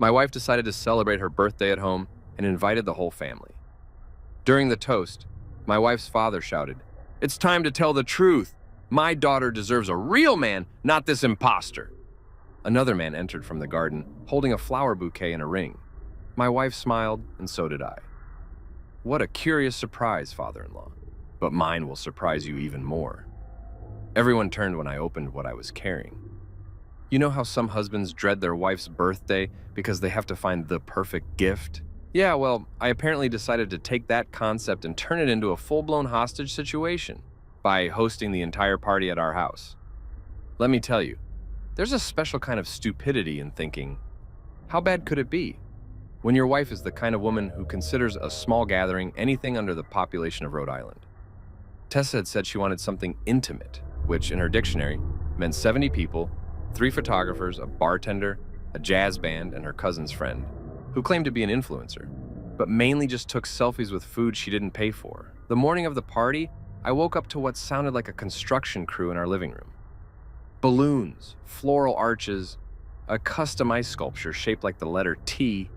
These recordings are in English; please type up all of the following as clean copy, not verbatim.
My wife decided to celebrate her birthday at home and invited the whole family. During the toast, my wife's father shouted, "It's time to tell the truth. My daughter deserves a real man, not this imposter." Another man entered from the garden, holding a flower bouquet and a ring. My wife smiled, and so did I. What a curious surprise, father-in-law. But mine will surprise you even more. Everyone turned when I opened what I was carrying. You know how some husbands dread their wife's birthday because they have to find the perfect gift? Yeah, well, I apparently decided to take that concept and turn it into a full-blown hostage situation by hosting the entire party at our house. Let me tell you, there's a special kind of stupidity in thinking, how bad could it be? When your wife is the kind of woman who considers a small gathering anything under the population of Rhode Island. Tessa had said she wanted something intimate, which in her dictionary meant 70 people, 3 photographers, a bartender, a jazz band, and her cousin's friend, who claimed to be an influencer, but mainly just took selfies with food she didn't pay for. The morning of the party, I woke up to what sounded like a construction crew in our living room. Balloons, floral arches, a custom ice sculpture shaped like the letter T.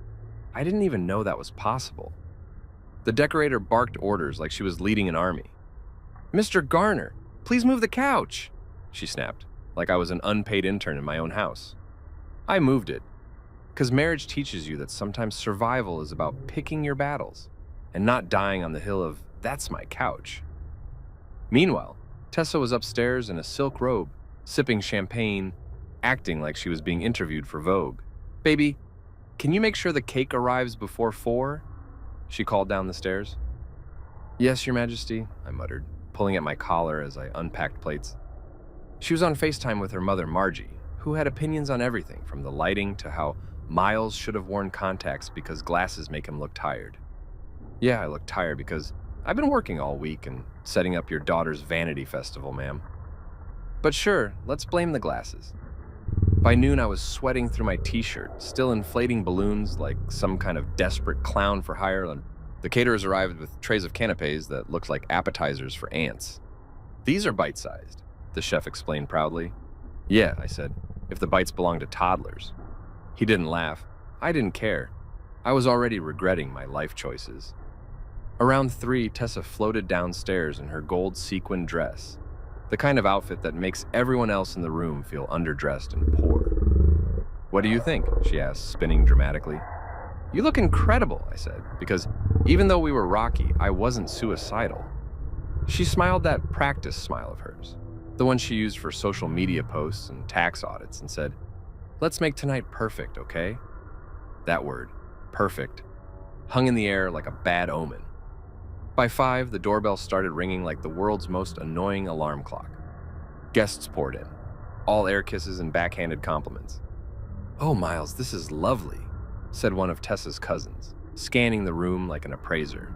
I didn't even know that was possible. The decorator barked orders like she was leading an army. "Mr. Garner, please move the couch," she snapped, like I was an unpaid intern in my own house. I moved it, because marriage teaches you that sometimes survival is about picking your battles and not dying on the hill of, "That's my couch." Meanwhile, Tessa was upstairs in a silk robe, sipping champagne, acting like she was being interviewed for Vogue. "Baby, can you make sure the cake arrives before 4? She called down the stairs. "Yes, Your Majesty," I muttered, pulling at my collar as I unpacked plates. She was on FaceTime with her mother, Margie, who had opinions on everything from the lighting to how Miles should have worn contacts because glasses make him look tired. Yeah, I look tired because I've been working all week and setting up your daughter's vanity festival, ma'am. But sure, let's blame the glasses. By noon, I was sweating through my t-shirt, still inflating balloons like some kind of desperate clown for hire. The caterers arrived with trays of canapes that looked like appetizers for ants. "These are bite-sized," the chef explained proudly. "Yeah," I said, "if the bites belong to toddlers." He didn't laugh. I didn't care. I was already regretting my life choices. Around 3, Tessa floated downstairs in her gold sequin dress, the kind of outfit that makes everyone else in the room feel underdressed and poor. "What do you think?" she asked, spinning dramatically. "You look incredible," I said, because even though we were rocky, I wasn't suicidal. She smiled that practice smile of hers, the one she used for social media posts and tax audits, and said, "Let's make tonight perfect, okay?" That word, perfect, hung in the air like a bad omen. By 5, the doorbell started ringing like the world's most annoying alarm clock. Guests poured in, all air kisses and backhanded compliments. "Oh, Miles, this is lovely," said one of Tessa's cousins, scanning the room like an appraiser.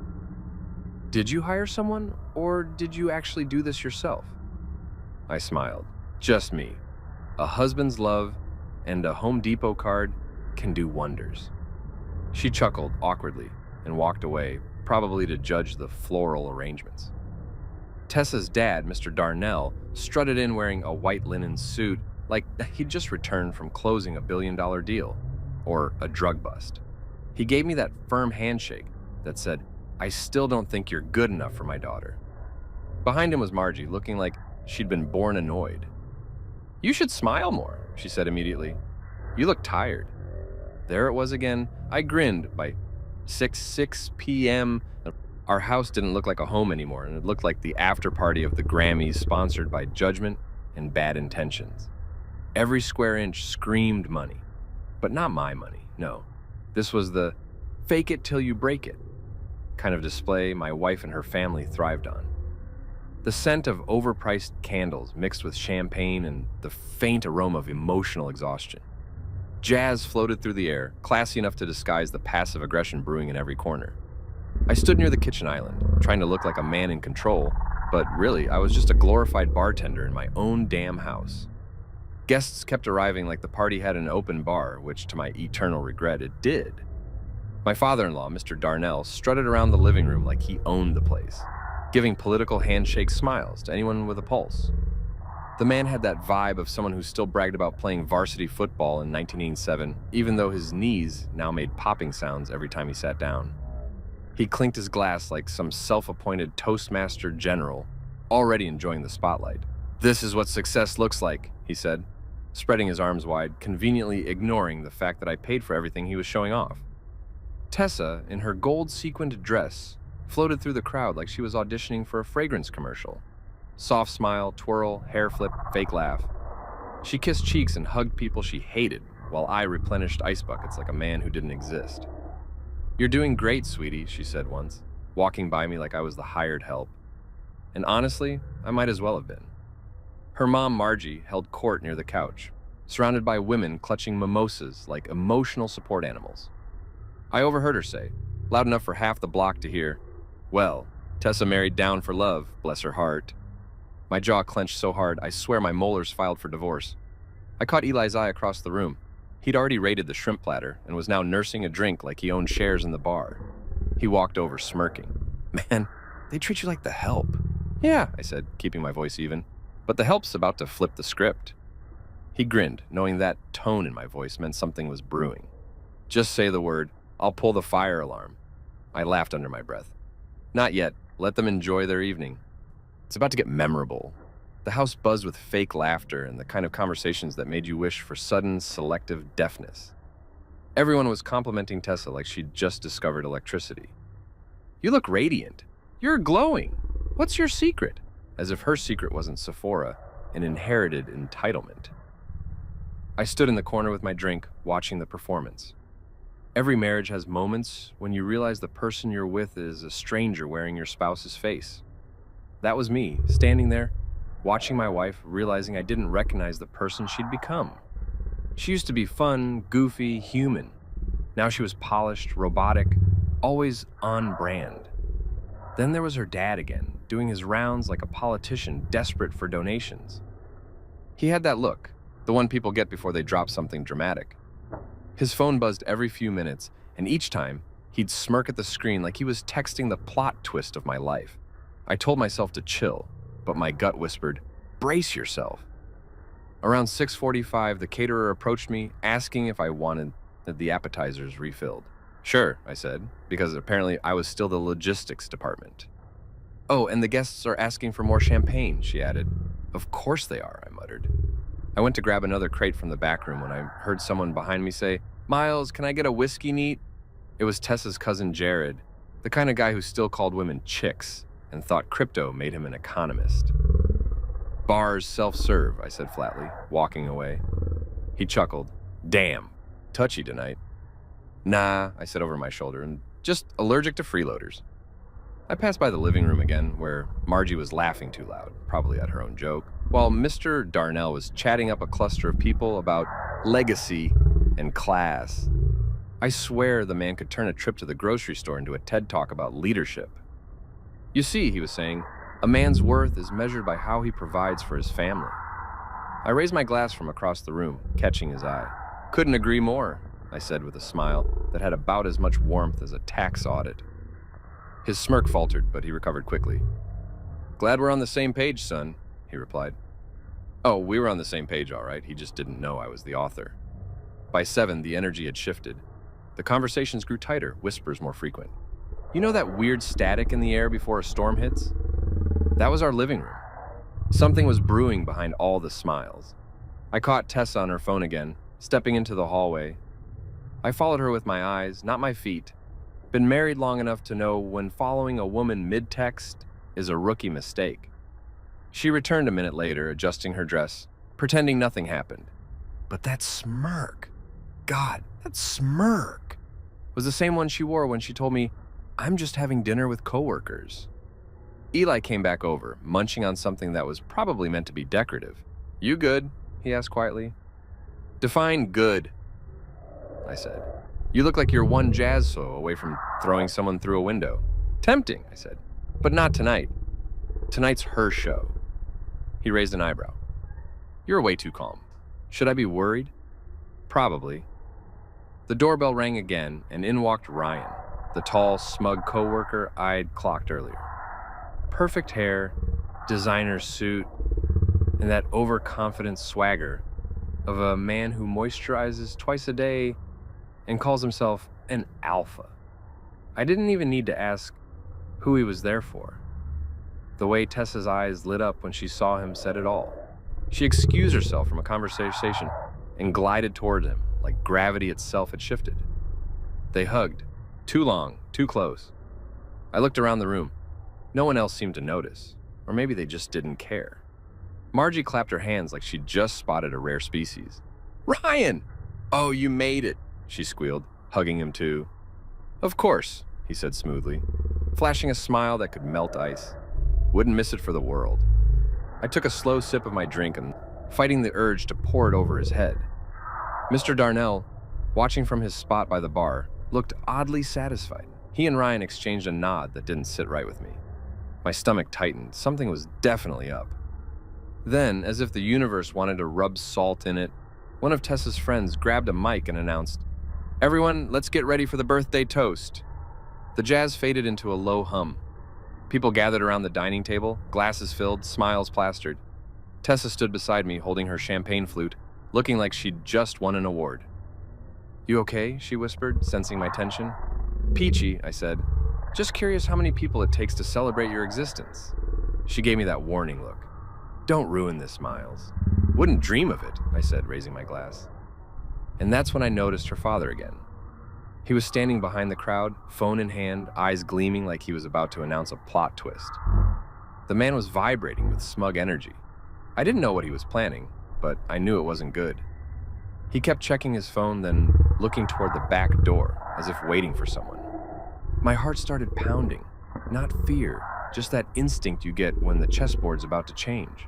"Did you hire someone, or did you actually do this yourself?" I smiled. Just me. A husband's love and a Home Depot card can do wonders. She chuckled awkwardly and walked away, probably to judge the floral arrangements. Tessa's dad, Mr. Darnell, strutted in wearing a white linen suit like he'd just returned from closing a billion-dollar deal, or a drug bust. He gave me that firm handshake that said, "I still don't think you're good enough for my daughter." Behind him was Margie, looking like she'd been born annoyed. "You should smile more," she said immediately. "You look tired." There it was again. I grinned. By 6 p.m., our house didn't look like a home anymore, and it looked like the after party of the Grammys sponsored by Judgment and Bad Intentions. Every square inch screamed money. But not my money, no. This was the fake it till you break it kind of display my wife and her family thrived on. The scent of overpriced candles mixed with champagne and the faint aroma of emotional exhaustion. Jazz floated through the air, classy enough to disguise the passive aggression brewing in every corner. I stood near the kitchen island, trying to look like a man in control, but really, I was just a glorified bartender in my own damn house. Guests kept arriving like the party had an open bar, which to my eternal regret, it did. My father-in-law, Mr. Darnell, strutted around the living room like he owned the place, giving political handshake smiles to anyone with a pulse. The man had that vibe of someone who still bragged about playing varsity football in 1987, even though his knees now made popping sounds every time he sat down. He clinked his glass like some self-appointed Toastmaster general, already enjoying the spotlight. "This is what success looks like," he said, spreading his arms wide, conveniently ignoring the fact that I paid for everything he was showing off. Tessa, in her gold-sequined dress, floated through the crowd like she was auditioning for a fragrance commercial. Soft smile, twirl, hair flip, fake laugh. She kissed cheeks and hugged people she hated, while I replenished ice buckets like a man who didn't exist. "You're doing great, sweetie," she said once, walking by me like I was the hired help. And honestly, I might as well have been. Her mom, Margie, held court near the couch, surrounded by women clutching mimosas like emotional support animals. I overheard her say, loud enough for half the block to hear, "Well, Tessa married down for love, bless her heart." My jaw clenched so hard, I swear my molars filed for divorce. I caught Eli's eye across the room. He'd already raided the shrimp platter and was now nursing a drink like he owned shares in the bar. He walked over, smirking. "Man, they treat you like the help." "Yeah," I said, keeping my voice even, "but the help's about to flip the script." He grinned, knowing that tone in my voice meant something was brewing. "Just say the word. I'll pull the fire alarm." I laughed under my breath. "Not yet. Let them enjoy their evening." It's about to get memorable. The house buzzed with fake laughter and the kind of conversations that made you wish for sudden, selective deafness. Everyone was complimenting Tessa like she'd just discovered electricity. "You look radiant. You're glowing. What's your secret?" As if her secret wasn't Sephora, an inherited entitlement. I stood in the corner with my drink, watching the performance. Every marriage has moments when you realize the person you're with is a stranger wearing your spouse's face. That was me, standing there, watching my wife, realizing I didn't recognize the person she'd become. She used to be fun, goofy, human. Now she was polished, robotic, always on brand. Then there was her dad again, doing his rounds like a politician desperate for donations. He had that look, the one people get before they drop something dramatic. His phone buzzed every few minutes, and each time, he'd smirk at the screen like he was texting the plot twist of my life. I told myself to chill, but my gut whispered, "Brace yourself." Around 6:45, the caterer approached me, asking if I wanted the appetizers refilled. "Sure," I said, because apparently I was still the logistics department. "Oh, and the guests are asking for more champagne," she added. "Of course they are," I muttered. I went to grab another crate from the back room when I heard someone behind me say, "Miles, can I get a whiskey neat?" It was Tessa's cousin Jared, the kind of guy who still called women chicks and thought crypto made him an economist. "Bars self-serve," I said flatly, walking away. He chuckled. "Damn, touchy tonight." "Nah," I said over my shoulder, and just allergic to freeloaders. I passed by the living room again, where Margie was laughing too loud, probably at her own joke, while Mr. Darnell was chatting up a cluster of people about legacy and class. I swear the man could turn a trip to the grocery store into a TED Talk about leadership. "You see," he was saying, "a man's worth is measured by how he provides for his family." I raised my glass from across the room, catching his eye. "Couldn't agree more," I said with a smile that had about as much warmth as a tax audit. His smirk faltered, but he recovered quickly. "Glad we're on the same page, son," he replied. Oh, we were on the same page, all right. He just didn't know I was the author. By 7, the energy had shifted. The conversations grew tighter, whispers more frequent. You know that weird static in the air before a storm hits? That was our living room. Something was brewing behind all the smiles. I caught Tessa on her phone again, stepping into the hallway. I followed her with my eyes, not my feet. Been married long enough to know when following a woman mid-text is a rookie mistake. She returned a minute later, adjusting her dress, pretending nothing happened. But that smirk, God, that smirk, was the same one she wore when she told me, "I'm just having dinner with coworkers." Eli came back over, munching on something that was probably meant to be decorative. "You good?" he asked quietly. "Define good," I said. "You look like you're one jazz solo away from throwing someone through a window." "Tempting," I said, "but not tonight. Tonight's her show." He raised an eyebrow. "You're way too calm. Should I be worried?" "Probably." The doorbell rang again, and in walked Ryan, the tall, smug coworker I'd clocked earlier. Perfect hair, designer suit. and that overconfident swagger of a man who moisturizes twice a day and calls himself an alpha. I didn't even need to ask who he was there for. The way Tessa's eyes lit up when she saw him said it all. She excused herself from a conversation and glided toward him like gravity itself had shifted. They hugged. Too long, too close. I looked around the room. No one else seemed to notice, or maybe they just didn't care. Margie clapped her hands like she'd just spotted a rare species. "Ryan! Oh, you made it," she squealed, hugging him too. "Of course," he said smoothly, flashing a smile that could melt ice. Wouldn't miss it for the world. I took a slow sip of my drink and fighting the urge to pour it over his head. Mr. Darnell, watching from his spot by the bar, looked oddly satisfied. He and Ryan exchanged a nod that didn't sit right with me. My stomach tightened. Something was definitely up. Then, as if the universe wanted to rub salt in it, one of Tessa's friends grabbed a mic and announced, "Everyone, let's get ready for the birthday toast." The jazz faded into a low hum. People gathered around the dining table, glasses filled, smiles plastered. Tessa stood beside me holding her champagne flute, looking like she'd just won an award. "You okay?" she whispered, sensing my tension. "Peachy," I said. "Just curious how many people it takes to celebrate your existence." She gave me that warning look. "Don't ruin this, Miles." "Wouldn't dream of it," I said, raising my glass. And that's when I noticed her father again. He was standing behind the crowd, phone in hand, eyes gleaming like he was about to announce a plot twist. The man was vibrating with smug energy. I didn't know what he was planning, but I knew it wasn't good. He kept checking his phone, then looking toward the back door, as if waiting for someone. My heart started pounding. Not fear, just that instinct you get when the chessboard's about to change.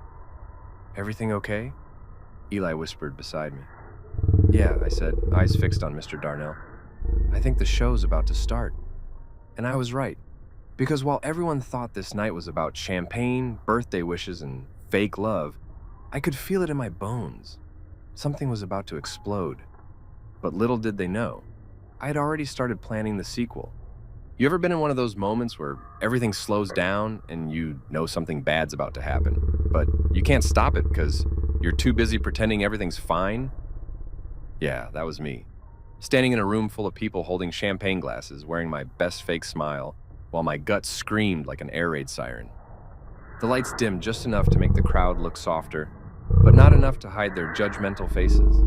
"Everything okay?" Eli whispered beside me. "Yeah," I said, eyes fixed on Mr. Darnell. "I think the show's about to start." And I was right, because while everyone thought this night was about champagne, birthday wishes, and fake love, I could feel it in my bones. Something was about to explode. But little did they know, I had already started planning the sequel. You ever been in one of those moments where everything slows down and you know something bad's about to happen, but you can't stop it because you're too busy pretending everything's fine? Yeah, that was me. Standing in a room full of people holding champagne glasses, wearing my best fake smile, while my gut screamed like an air raid siren. The lights dimmed just enough to make the crowd look softer, but not enough to hide their judgmental faces.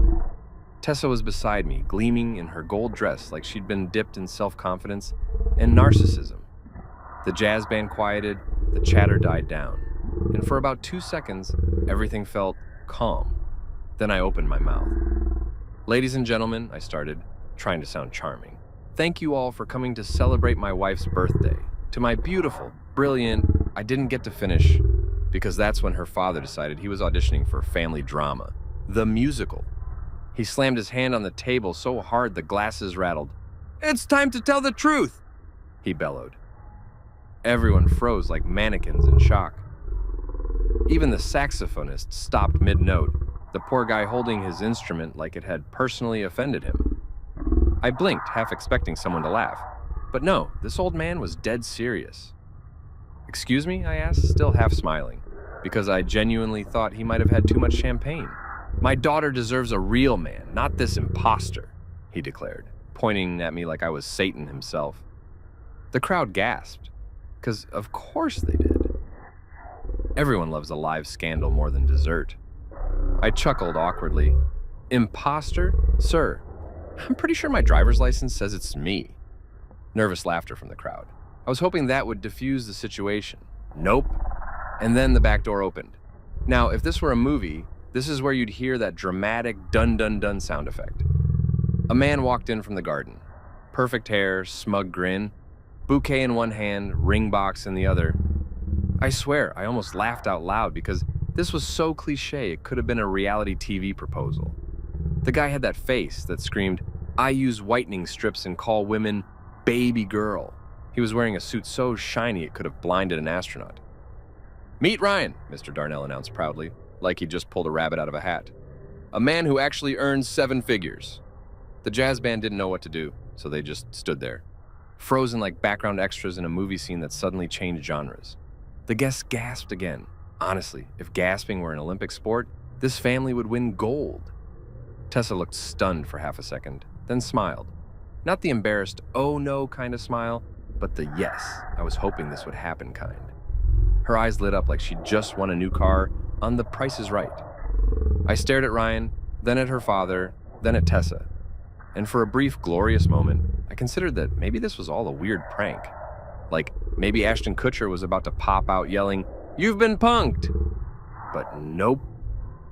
Tessa was beside me, gleaming in her gold dress like she'd been dipped in self-confidence and narcissism. The jazz band quieted, the chatter died down, and for about 2 seconds, everything felt calm. Then I opened my mouth. "Ladies and gentlemen," I started, trying to sound charming, "thank you all for coming to celebrate my wife's birthday. To my beautiful, brilliant..." I didn't get to finish, because that's when her father decided he was auditioning for family drama, The Musical. He slammed his hand on the table so hard the glasses rattled. "It's time to tell the truth," he bellowed. Everyone froze like mannequins in shock. Even the saxophonist stopped mid-note, the poor guy holding his instrument like it had personally offended him. I blinked, half expecting someone to laugh. But no, this old man was dead serious. "Excuse me?" I asked, still half smiling, because I genuinely thought he might have had too much champagne. "My daughter deserves a real man, not this imposter," he declared, pointing at me like I was Satan himself. The crowd gasped, because of course they did. Everyone loves a live scandal more than dessert. I chuckled awkwardly. "Imposter? Sir, I'm pretty sure my driver's license says it's me." Nervous laughter from the crowd. I was hoping that would diffuse the situation. Nope. And then the back door opened. Now, if this were a movie, this is where you'd hear that dramatic dun-dun-dun sound effect. A man walked in from the garden. Perfect hair, smug grin, bouquet in one hand, ring box in the other. I swear, I almost laughed out loud because this was so cliche it could have been a reality TV proposal. The guy had that face that screamed, "I use whitening strips and call women baby girl." He was wearing a suit so shiny it could have blinded an astronaut. "Meet Ryan," Mr. Darnell announced proudly, like he'd just pulled a rabbit out of a hat. "A man who actually earns 7 figures." The jazz band didn't know what to do, so they just stood there, frozen like background extras in a movie scene that suddenly changed genres. The guests gasped again, Honestly, if gasping were an Olympic sport, this family would win gold. Tessa looked stunned for half a second, then smiled. Not the embarrassed, oh no kind of smile, but the yes, I was hoping this would happen kind. Her eyes lit up like she'd just won a new car on The Price is Right. I stared at Ryan, then at her father, then at Tessa. And for a brief, glorious moment, I considered that maybe this was all a weird prank. Like, maybe Ashton Kutcher was about to pop out yelling, "You've been punked!" But nope.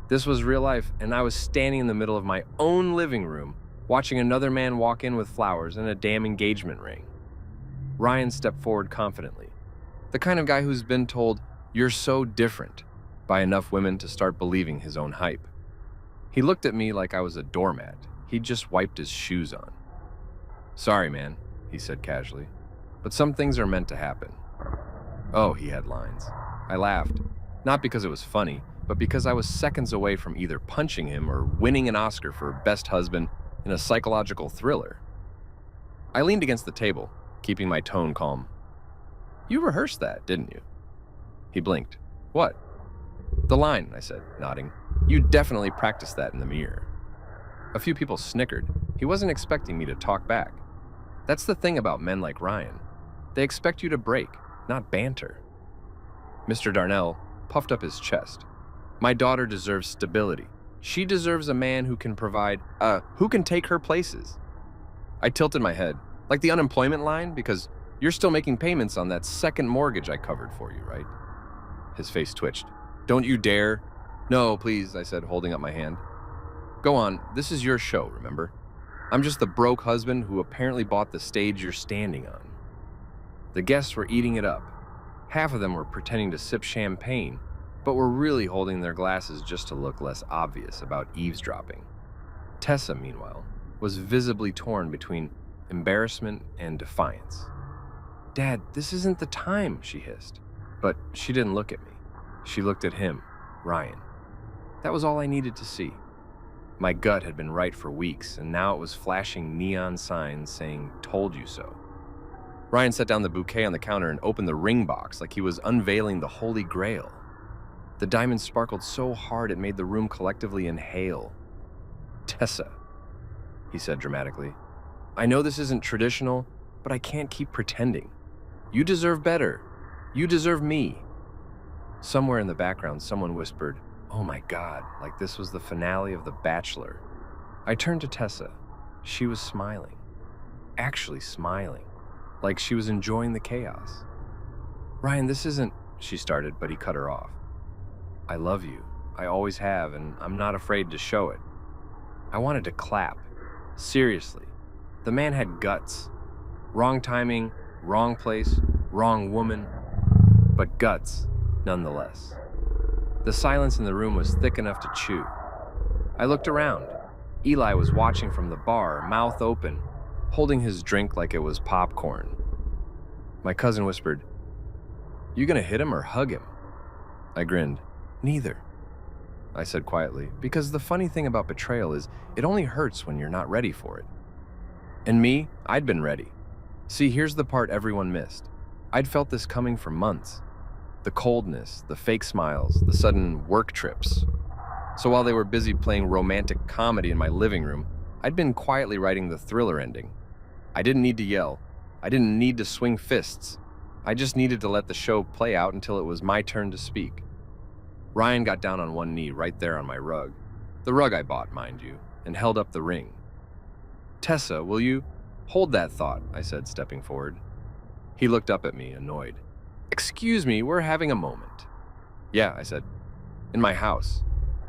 This was real life, and I was standing in the middle of my own living room, watching another man walk in with flowers and a damn engagement ring. Ryan stepped forward confidently. The kind of guy who's been told, "You're so different," by enough women to start believing his own hype. He looked at me like I was a doormat. He'd just wiped his shoes on. "Sorry, man," he said casually, "but some things are meant to happen." Oh, he had lines. I laughed, not because it was funny, but because I was seconds away from either punching him or winning an Oscar for Best Husband in a psychological thriller. I leaned against the table, keeping my tone calm. "You rehearsed that, didn't you?" He blinked. "What?" "The line," I said, nodding. "You definitely practiced that in the mirror." A few people snickered. He wasn't expecting me to talk back. That's the thing about men like Ryan. They expect you to break, not banter. Mr. Darnell puffed up his chest. "My daughter deserves stability. She deserves a man who can provide, who can take her places." I tilted my head, like the unemployment line, because you're still making payments on that second mortgage I covered for you, right? His face twitched. "Don't you dare." "No, please," I said, holding up my hand. "Go on, this is your show, remember? I'm just the broke husband who apparently bought the stage you're standing on." The guests were eating it up. Half of them were pretending to sip champagne, but were really holding their glasses just to look less obvious about eavesdropping. Tessa, meanwhile, was visibly torn between embarrassment and defiance. "Dad, this isn't the time," she hissed. But she didn't look at me. She looked at him, Ryan. That was all I needed to see. My gut had been right for weeks, and now it was flashing neon signs saying, "Told you so." Ryan set down the bouquet on the counter and opened the ring box like he was unveiling the Holy Grail. The diamonds sparkled so hard it made the room collectively inhale. "Tessa," he said dramatically, "I know this isn't traditional, but I can't keep pretending. You deserve better. You deserve me." Somewhere in the background, someone whispered, "Oh my God," like this was the finale of The Bachelor. I turned to Tessa. She was smiling. Actually smiling. Like she was enjoying the chaos. "Ryan, this isn't," she started, but he cut her off. "I love you. I always have, and I'm not afraid to show it." I wanted to clap. Seriously. The man had guts. Wrong timing, wrong place, wrong woman, but guts nonetheless. The silence in the room was thick enough to chew. I looked around. Eli was watching from the bar, mouth open, holding his drink like it was popcorn. My cousin whispered, "You gonna hit him or hug him?" I grinned. "Neither," I said quietly, because the funny thing about betrayal is it only hurts when you're not ready for it. And me, I'd been ready. See, here's the part everyone missed. I'd felt this coming for months. The coldness, the fake smiles, the sudden work trips. So while they were busy playing romantic comedy in my living room, I'd been quietly writing the thriller ending. I didn't need to yell. I didn't need to swing fists. I just needed to let the show play out until it was my turn to speak. Ryan got down on one knee right there on my rug. The rug I bought, mind you, and held up the ring. "Tessa, will you?" "Hold that thought," I said, stepping forward. He looked up at me, annoyed. "Excuse me, we're having a moment." "Yeah," I said. "In my house."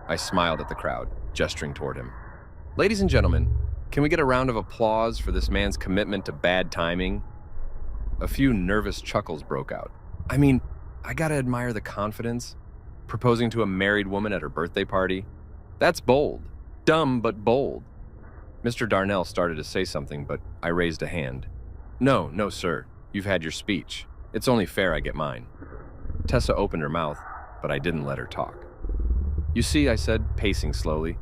I smiled at the crowd, gesturing toward him. "Ladies and gentlemen, can we get a round of applause for this man's commitment to bad timing?" A few nervous chuckles broke out. I mean, I gotta admire the confidence. Proposing to a married woman at her birthday party. That's bold. Dumb, but bold. Mr. Darnell started to say something, but I raised a hand. No, sir. You've had your speech. It's only fair I get mine." Tessa opened her mouth, but I didn't let her talk. "You see," I said, pacing slowly,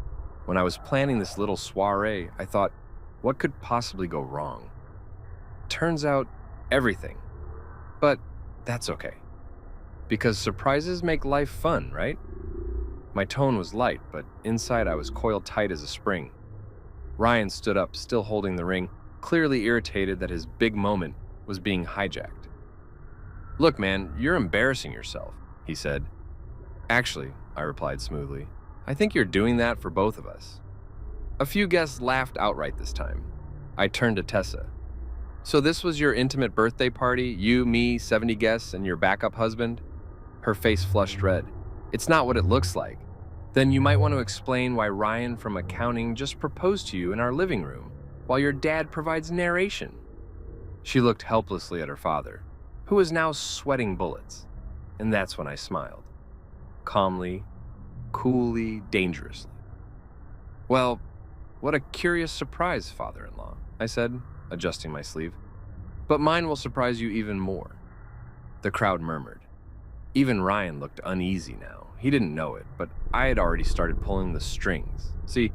"when I was planning this little soiree, I thought, what could possibly go wrong? Turns out, everything. But that's okay. Because surprises make life fun, right? My tone was light, but inside I was coiled tight as a spring. Ryan stood up, still holding the ring, clearly irritated that his big moment was being hijacked. "Look, man, you're embarrassing yourself," he said. "Actually," I replied smoothly, "I think you're doing that for both of us." A few guests laughed outright this time. I turned to Tessa. "So this was your intimate birthday party? You, me, 70 guests, and your backup husband?" Her face flushed red. "It's not what it looks like." "Then you might want to explain why Ryan from accounting just proposed to you in our living room, while your dad provides narration." She looked helplessly at her father, who was now sweating bullets. And that's when I smiled. Calmly, coolly, dangerously. "Well, what a curious surprise, father-in-law," I said, adjusting my sleeve. "But mine will surprise you even more." The crowd murmured. Even Ryan looked uneasy now. He didn't know it, but I had already started pulling the strings. See,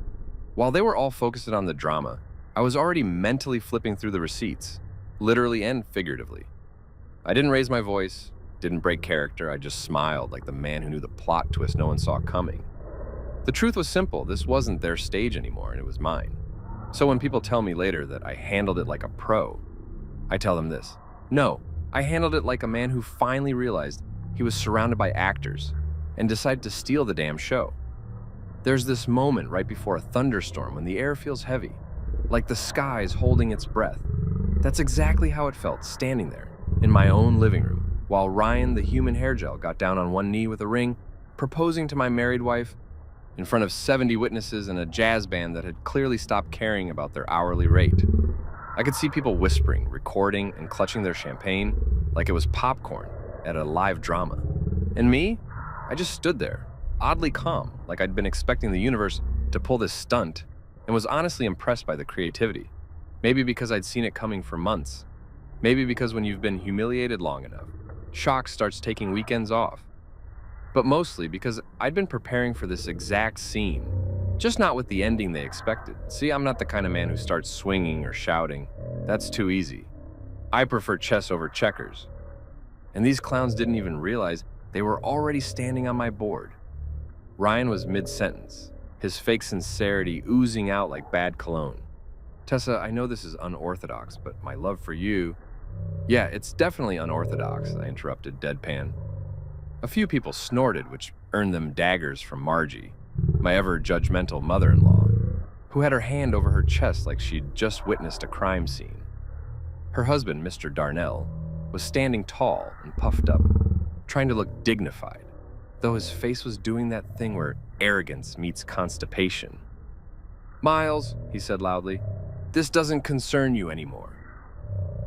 while they were all focused on the drama, I was already mentally flipping through the receipts, literally and figuratively. I didn't raise my voice, didn't break character, I just smiled like the man who knew the plot twist no one saw coming. The truth was simple, this wasn't their stage anymore, and it was mine. So when people tell me later that I handled it like a pro, I tell them this: no, I handled it like a man who finally realized he was surrounded by actors and decided to steal the damn show. There's this moment right before a thunderstorm when the air feels heavy, like the sky is holding its breath. That's exactly how it felt, standing there in my own living room, while Ryan, the human hair gel, got down on one knee with a ring, proposing to my married wife in front of 70 witnesses and a jazz band that had clearly stopped caring about their hourly rate. I could see people whispering, recording, and clutching their champagne like it was popcorn at a live drama. And me? I just stood there, oddly calm, like I'd been expecting the universe to pull this stunt, and was honestly impressed by the creativity. Maybe because I'd seen it coming for months. Maybe because when you've been humiliated long enough, shock starts taking weekends off. But mostly because I'd been preparing for this exact scene, just not with the ending they expected. See, I'm not the kind of man who starts swinging or shouting. That's too easy. I prefer chess over checkers. And these clowns didn't even realize they were already standing on my board. Ryan was mid-sentence, his fake sincerity oozing out like bad cologne. "Tessa, I know this is unorthodox, but my love for you..." "Yeah, it's definitely unorthodox," I interrupted deadpan. A few people snorted, which earned them daggers from Margie, my ever-judgmental mother-in-law, who had her hand over her chest like she'd just witnessed a crime scene. Her husband, Mr. Darnell, was standing tall and puffed up, trying to look dignified, though his face was doing that thing where arrogance meets constipation. "Miles," he said loudly, "this doesn't concern you anymore."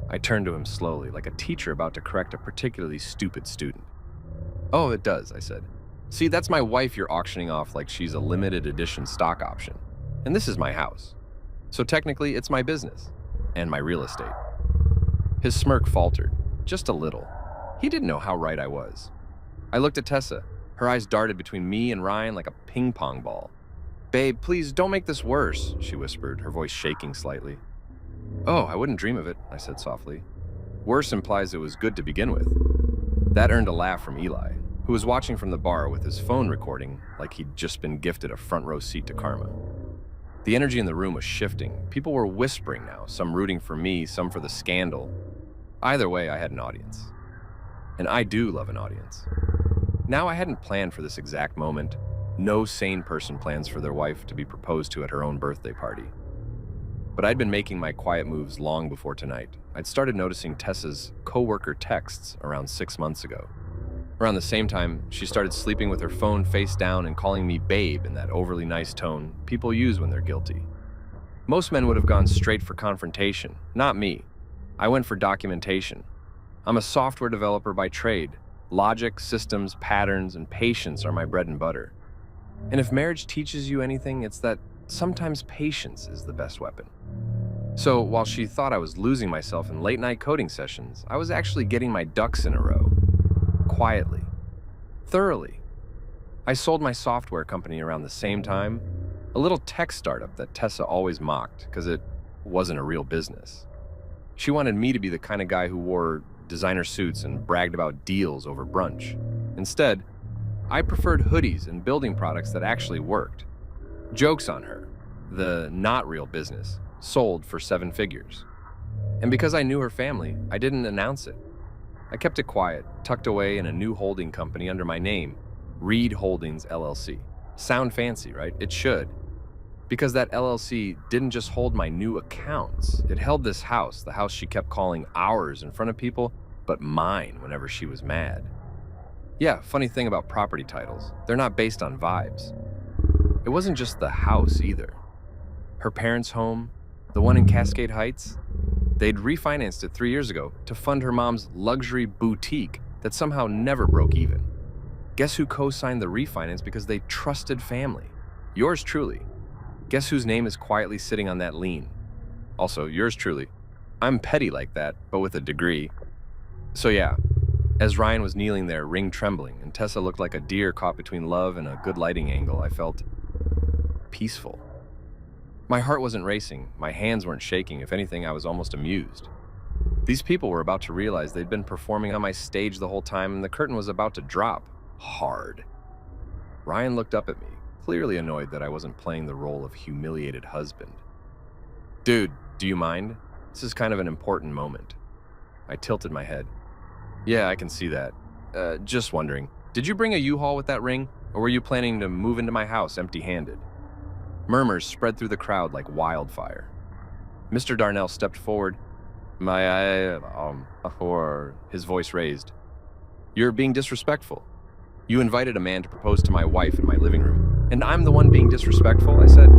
I turned to him slowly, like a teacher about to correct a particularly stupid student. "Oh, it does," I said. "See, that's my wife you're auctioning off like she's a limited edition stock option. And this is my house. So technically, it's my business. And my real estate." His smirk faltered, just a little. He didn't know how right I was. I looked at Tessa. Her eyes darted between me and Ryan like a ping pong ball. "Babe, please don't make this worse," she whispered, her voice shaking slightly. "Oh, I wouldn't dream of it," I said softly. "Worse implies it was good to begin with." That earned a laugh from Eli, who was watching from the bar with his phone recording like he'd just been gifted a front row seat to karma. The energy in the room was shifting. People were whispering now, some rooting for me, some for the scandal. Either way, I had an audience. And I do love an audience. Now, I hadn't planned for this exact moment. No sane person plans for their wife to be proposed to at her own birthday party. But I'd been making my quiet moves long before tonight. I'd started noticing Tessa's coworker texts around 6 months ago. Around the same time, she started sleeping with her phone face down and calling me babe in that overly nice tone people use when they're guilty. Most men would have gone straight for confrontation, not me. I went for documentation. I'm a software developer by trade. Logic, systems, patterns, and patience are my bread and butter. And if marriage teaches you anything, it's that sometimes patience is the best weapon. So while she thought I was losing myself in late-night coding sessions, I was actually getting my ducks in a row. Quietly. Thoroughly. I sold my software company around the same time, a little tech startup that Tessa always mocked because it wasn't a real business. She wanted me to be the kind of guy who wore designer suits and bragged about deals over brunch. Instead, I preferred hoodies and building products that actually worked. Jokes on her. The not real business sold for 7 figures. And because I knew her family, I didn't announce it. I kept it quiet, tucked away in a new holding company under my name, Reed Holdings LLC. Sound fancy, right? It should. Because that LLC didn't just hold my new accounts. It held this house, the house she kept calling ours in front of people, but mine whenever she was mad. Yeah, funny thing about property titles, they're not based on vibes. It wasn't just the house either. Her parents' home, the one in Cascade Heights, they'd refinanced it 3 years ago to fund her mom's luxury boutique that somehow never broke even. Guess who co-signed the refinance because they trusted family? Yours truly. Guess whose name is quietly sitting on that lien? Also, yours truly. I'm petty like that, but with a degree. So yeah, as Ryan was kneeling there, ring trembling, and Tessa looked like a deer caught between love and a good lighting angle, I felt peaceful. My heart wasn't racing, my hands weren't shaking. If anything, I was almost amused. These people were about to realize they'd been performing on my stage the whole time, and the curtain was about to drop. Hard. Ryan looked up at me, clearly annoyed that I wasn't playing the role of humiliated husband. Dude, do you mind? This is kind of an important moment. I tilted my head. Yeah, I can see that. Just wondering, did you bring a U-Haul with that ring, or were you planning to move into my house empty-handed? Murmurs spread through the crowd like wildfire. Mr. Darnell stepped forward. His voice raised. You're being disrespectful. You invited a man to propose to my wife in my living room, and I'm the one being disrespectful, I said.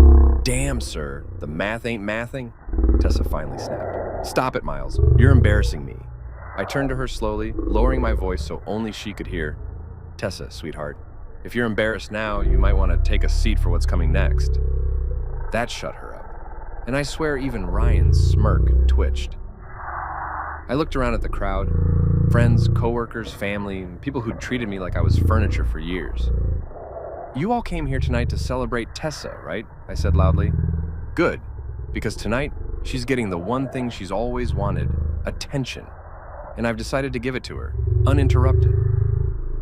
Damn, sir, the math ain't mathing, Tessa finally snapped. Stop it, Miles. You're embarrassing me. I turned to her slowly, lowering my voice so only she could hear. Tessa, sweetheart, if you're embarrassed now, you might want to take a seat for what's coming next. That shut her up, and I swear even Ryan's smirk twitched. I looked around at the crowd, friends, coworkers, family, and people who'd treated me like I was furniture for years. You all came here tonight to celebrate Tessa, right? I said loudly. Good, because tonight she's getting the one thing she's always wanted, attention. And I've decided to give it to her, uninterrupted.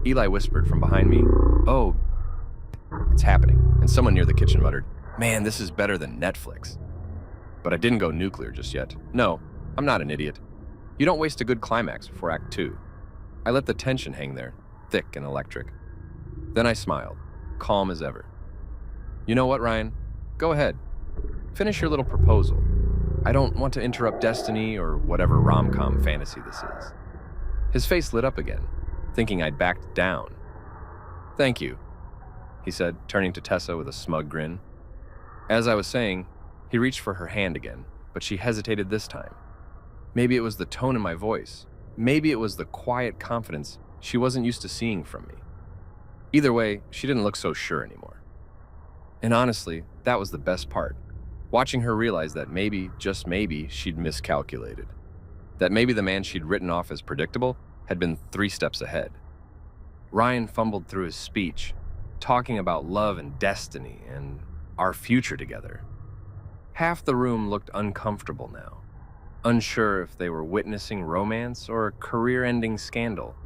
Eli whispered from behind me, oh, it's happening. And someone near the kitchen muttered, man, this is better than Netflix. But I didn't go nuclear just yet. No, I'm not an idiot. You don't waste a good climax before Act 2. I let the tension hang there, thick and electric. Then I smiled, calm as ever. You know what, Ryan? Go ahead. Finish your little proposal. I don't want to interrupt destiny or whatever rom-com fantasy this is. His face lit up again, thinking I'd backed down. Thank you, he said, turning to Tessa with a smug grin. As I was saying, he reached for her hand again, but she hesitated this time. Maybe it was the tone in my voice. Maybe it was the quiet confidence she wasn't used to seeing from me. Either way, she didn't look so sure anymore. And honestly, that was the best part. Watching her realize that maybe, just maybe, she'd miscalculated. That maybe the man she'd written off as predictable had been 3 steps ahead. Ryan fumbled through his speech, talking about love and destiny and our future together. Half the room looked uncomfortable now, unsure if they were witnessing romance or a career-ending scandal.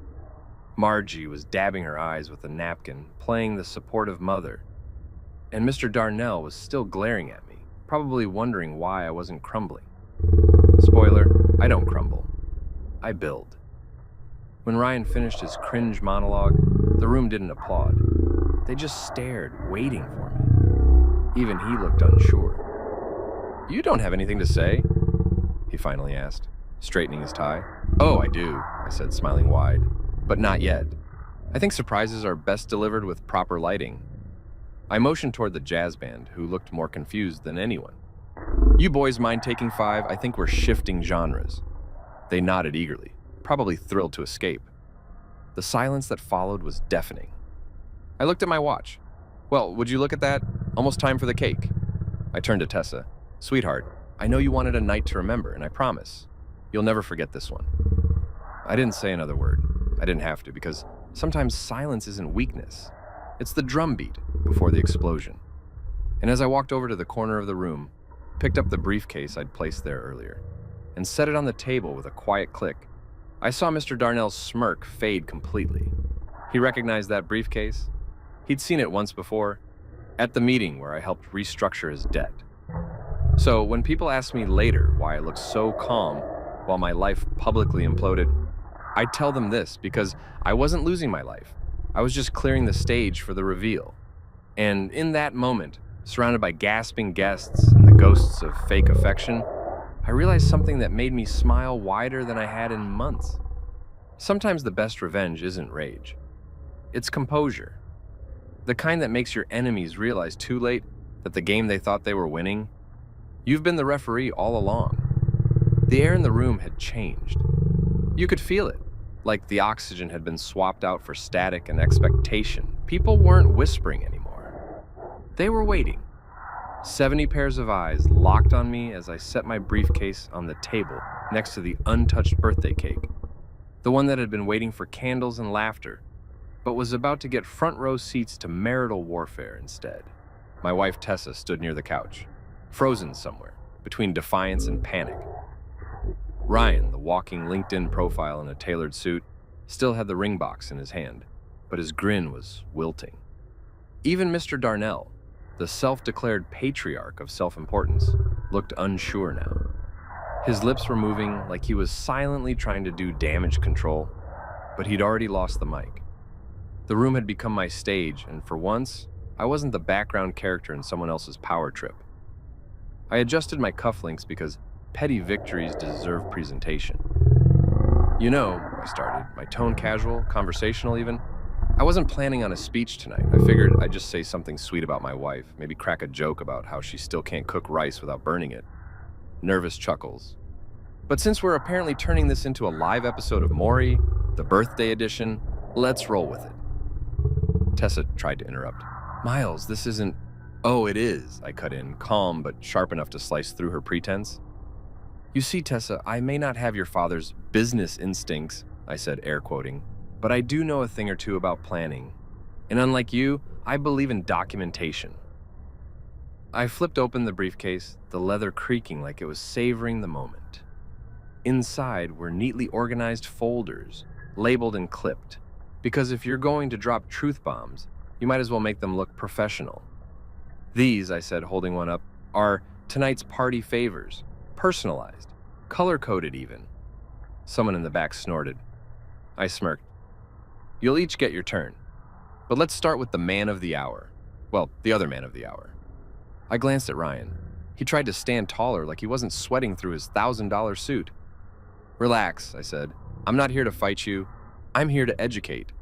Margie was dabbing her eyes with a napkin, playing the supportive mother. And Mr. Darnell was still glaring at me, probably wondering why I wasn't crumbling. Spoiler, I don't crumble. I build. When Ryan finished his cringe monologue, the room didn't applaud. They just stared, waiting for me. Even he looked unsure. You don't have anything to say? He finally asked, straightening his tie. Oh, I do, I said, smiling wide. But not yet. I think surprises are best delivered with proper lighting. I motioned toward the jazz band, who looked more confused than anyone. You boys mind taking 5? I think we're shifting genres. They nodded eagerly, probably thrilled to escape. The silence that followed was deafening. I looked at my watch. Well, would you look at that? Almost time for the cake. I turned to Tessa. Sweetheart, I know you wanted a night to remember, and I promise, you'll never forget this one. I didn't say another word. I didn't have to, because sometimes silence isn't weakness. It's the drumbeat before the explosion. And as I walked over to the corner of the room, picked up the briefcase I'd placed there earlier, and set it on the table with a quiet click, I saw Mr. Darnell's smirk fade completely. He recognized that briefcase. He'd seen it once before, at the meeting where I helped restructure his debt. So when people ask me later why I looked so calm while my life publicly imploded, I tell them this because I wasn't losing my life. I was just clearing the stage for the reveal. And in that moment, surrounded by gasping guests and the ghosts of fake affection, I realized something that made me smile wider than I had in months. Sometimes the best revenge isn't rage. It's composure. The kind that makes your enemies realize too late that the game they thought they were winning, you've been the referee all along. The air in the room had changed. You could feel it, like the oxygen had been swapped out for static and expectation. People weren't whispering anymore. They were waiting. 70 pairs of eyes locked on me as I set my briefcase on the table next to the untouched birthday cake. The one that had been waiting for candles and laughter, but was about to get front row seats to marital warfare instead. My wife Tessa stood near the couch, frozen somewhere, between defiance and panic. Ryan, the walking LinkedIn profile in a tailored suit, still had the ring box in his hand, but his grin was wilting. Even Mr. Darnell, the self-declared patriarch of self-importance, looked unsure now. His lips were moving like he was silently trying to do damage control, but he'd already lost the mic. The room had become my stage, and for once, I wasn't the background character in someone else's power trip. I adjusted my cufflinks because petty victories deserve presentation. You know, I started, my tone casual, conversational even. I wasn't planning on a speech tonight. I figured I'd just say something sweet about my wife, maybe crack a joke about how she still can't cook rice without burning it. Nervous chuckles. But since we're apparently turning this into a live episode of Maury, the birthday edition, let's roll with it. Tessa tried to interrupt. Miles, this isn't... Oh, it is, I cut in, calm but sharp enough to slice through her pretense. You see, Tessa, I may not have your father's business instincts, I said, air quoting, but I do know a thing or two about planning. And unlike you, I believe in documentation. I flipped open the briefcase, the leather creaking like it was savoring the moment. Inside were neatly organized folders, labeled and clipped, because if you're going to drop truth bombs, you might as well make them look professional. These, I said, holding one up, are tonight's party favors, personalized, color-coded even. Someone in the back snorted. I smirked. You'll each get your turn, but let's start with the man of the hour. Well, the other man of the hour. I glanced at Ryan. He tried to stand taller like he wasn't sweating through his $1,000 suit. Relax, I said. I'm not here to fight you. I'm here to educate.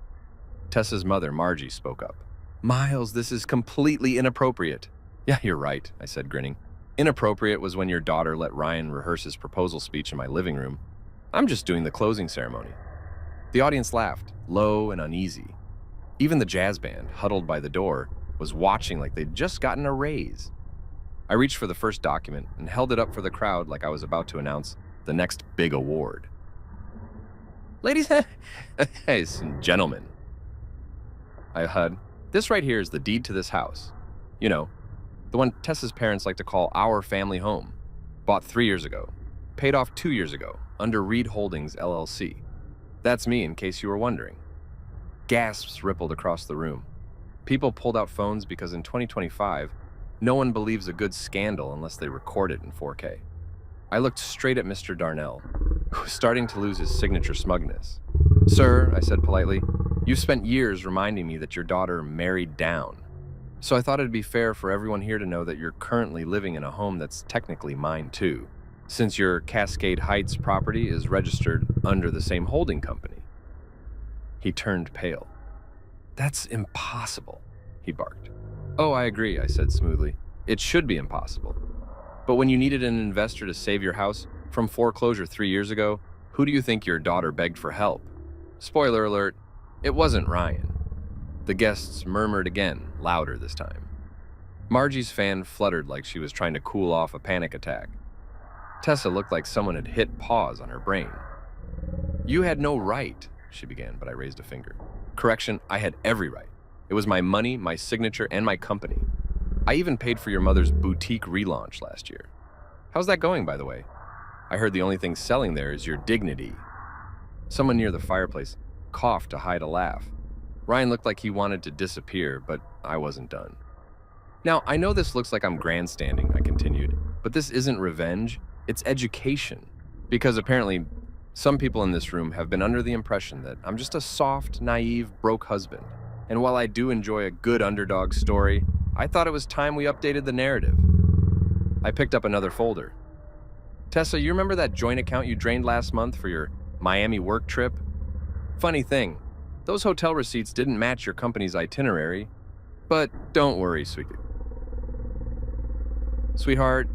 Tessa's mother, Margie, spoke up. Miles, this is completely inappropriate. Yeah, you're right, I said, grinning. Inappropriate was when your daughter let Ryan rehearse his proposal speech in my living room. I'm just doing the closing ceremony. The audience laughed, low and uneasy. Even the jazz band, huddled by the door, was watching like they'd just gotten a raise. I reached for the first document and held it up for the crowd like I was about to announce the next big award. Ladies and gentlemen, I HUD. This right here is the deed to this house. You know, the one Tessa's parents like to call our family home. Bought 3 years ago. Paid off 2 years ago, under Reed Holdings, LLC. That's me, in case you were wondering. Gasps rippled across the room. People pulled out phones because in 2025, no one believes a good scandal unless they record it in 4K. I looked straight at Mr. Darnell, who was starting to lose his signature smugness. Sir, I said politely, you've spent years reminding me that your daughter married down. So I thought it'd be fair for everyone here to know that you're currently living in a home that's technically mine too, since your Cascade Heights property is registered under the same holding company. He turned pale. That's impossible, he barked. Oh, I agree, I said smoothly. It should be impossible. But when you needed an investor to save your house from foreclosure 3 years ago, who do you think your daughter begged for help? Spoiler alert, it wasn't Ryan. The guests murmured again, louder this time. Margie's fan fluttered like she was trying to cool off a panic attack. Tessa looked like someone had hit pause on her brain. You had no right, she began, but I raised a finger. Correction, I had every right. It was my money, my signature, and my company. I even paid for your mother's boutique relaunch last year. How's that going, by the way? I heard the only thing selling there is your dignity. Someone near the fireplace coughed to hide a laugh. Ryan looked like he wanted to disappear, but I wasn't done. Now, I know this looks like I'm grandstanding, I continued, but this isn't revenge, it's education. Because apparently, some people in this room have been under the impression that I'm just a soft, naive, broke husband. And while I do enjoy a good underdog story, I thought it was time we updated the narrative. I picked up another folder. Tessa, you remember that joint account you drained last month for your Miami work trip? Funny thing, those hotel receipts didn't match your company's itinerary, but don't worry, sweetheart,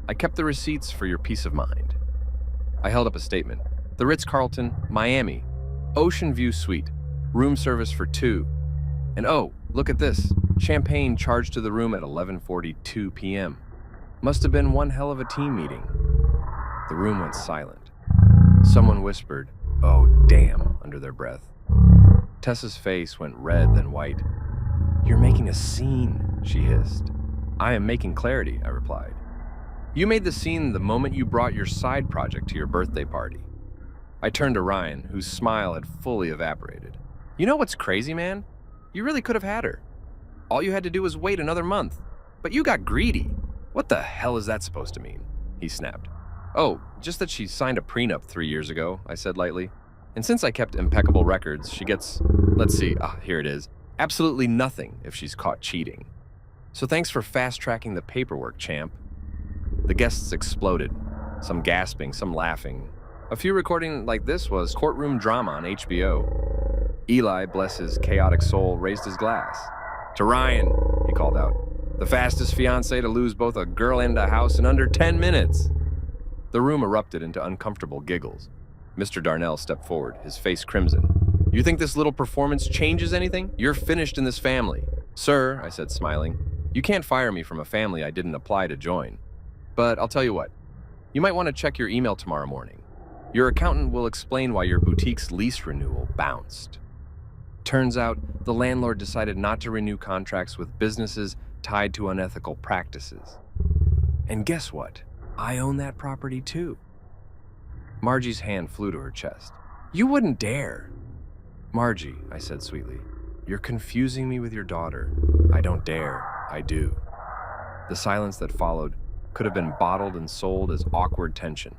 I kept the receipts for your peace of mind. I held up a statement. The Ritz-Carlton, Miami, Ocean View Suite, room service for 2. And oh, look at this, champagne charged to the room at 11:42 p.m. Must have been one hell of a team meeting. The room went silent. Someone whispered, "Oh, damn," under their breath. Tessa's face went red, then white. "You're making a scene," she hissed. "I am making clarity," I replied. "You made the scene the moment you brought your side project to your birthday party." I turned to Ryan, whose smile had fully evaporated. "You know what's crazy, man? You really could have had her. All you had to do was wait another month. But you got greedy. What the hell is that supposed to mean?" he snapped. "Oh, just that she signed a prenup 3 years ago," I said lightly. "And since I kept impeccable records, she gets, let's see, here it is, absolutely nothing if she's caught cheating. So thanks for fast-tracking the paperwork, champ." The guests exploded, some gasping, some laughing. A few recording like this was courtroom drama on HBO. Eli, bless his chaotic soul, raised his glass. "To Ryan," he called out, "the fastest fiancé to lose both a girl and a house in under 10 minutes. The room erupted into uncomfortable giggles. Mr. Darnell stepped forward, his face crimson. "You think this little performance changes anything? You're finished in this family." "Sir," I said, smiling, "you can't fire me from a family I didn't apply to join. But I'll tell you what, you might want to check your email tomorrow morning. Your accountant will explain why your boutique's lease renewal bounced." Turns out, the landlord decided not to renew contracts with businesses tied to unethical practices. And guess what? I own that property too. Margie's hand flew to her chest. "You wouldn't dare." "Margie," I said sweetly, "you're confusing me with your daughter. I don't dare, I do." The silence that followed could have been bottled and sold as awkward tension.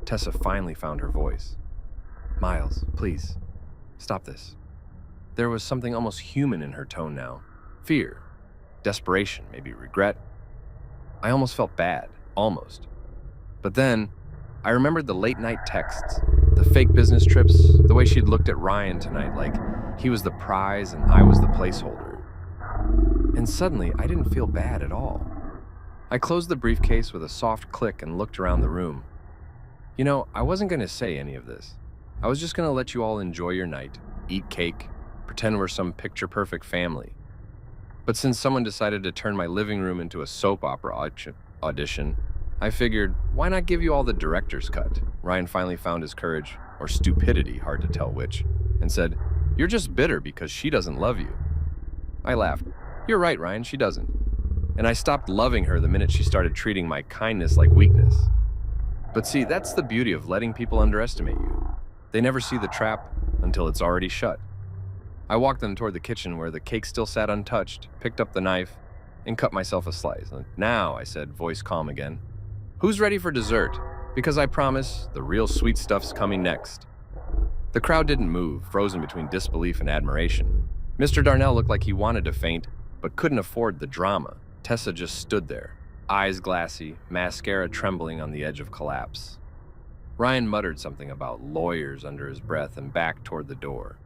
Tessa finally found her voice. "Miles, please, stop this." There was something almost human in her tone now. Fear, desperation, maybe regret. I almost felt bad, almost. But then, I remembered the late-night texts, the fake business trips, the way she'd looked at Ryan tonight like he was the prize and I was the placeholder. And suddenly, I didn't feel bad at all. I closed the briefcase with a soft click and looked around the room. You know, I wasn't going to say any of this. I was just going to let you all enjoy your night, eat cake, pretend we're some picture-perfect family. But since someone decided to turn my living room into a soap opera audition, I figured, why not give you all the director's cut? Ryan finally found his courage, or stupidity, hard to tell which, and said, "You're just bitter because she doesn't love you." I laughed. "You're right, Ryan, she doesn't. And I stopped loving her the minute she started treating my kindness like weakness." But see, that's the beauty of letting people underestimate you. They never see the trap until it's already shut. I walked them toward the kitchen where the cake still sat untouched, picked up the knife, and cut myself a slice. "Now," I said, voice calm again, "who's ready for dessert? Because I promise, the real sweet stuff's coming next." The crowd didn't move, frozen between disbelief and admiration. Mr. Darnell looked like he wanted to faint, but couldn't afford the drama. Tessa just stood there, eyes glassy, mascara trembling on the edge of collapse. Ryan muttered something about lawyers under his breath and backed toward the door.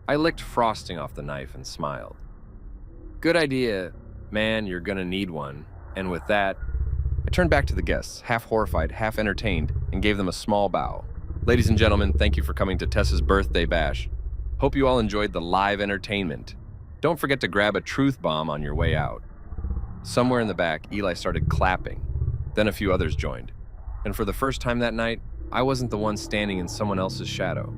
I licked frosting off the knife and smiled. "Good idea, man, you're gonna need one." And with that, I turned back to the guests, half horrified, half entertained, and gave them a small bow. "Ladies and gentlemen, thank you for coming to Tessa's birthday bash. Hope you all enjoyed the live entertainment. Don't forget to grab a truth bomb on your way out." Somewhere in the back, Eli started clapping. Then a few others joined. And for the first time that night, I wasn't the one standing in someone else's shadow.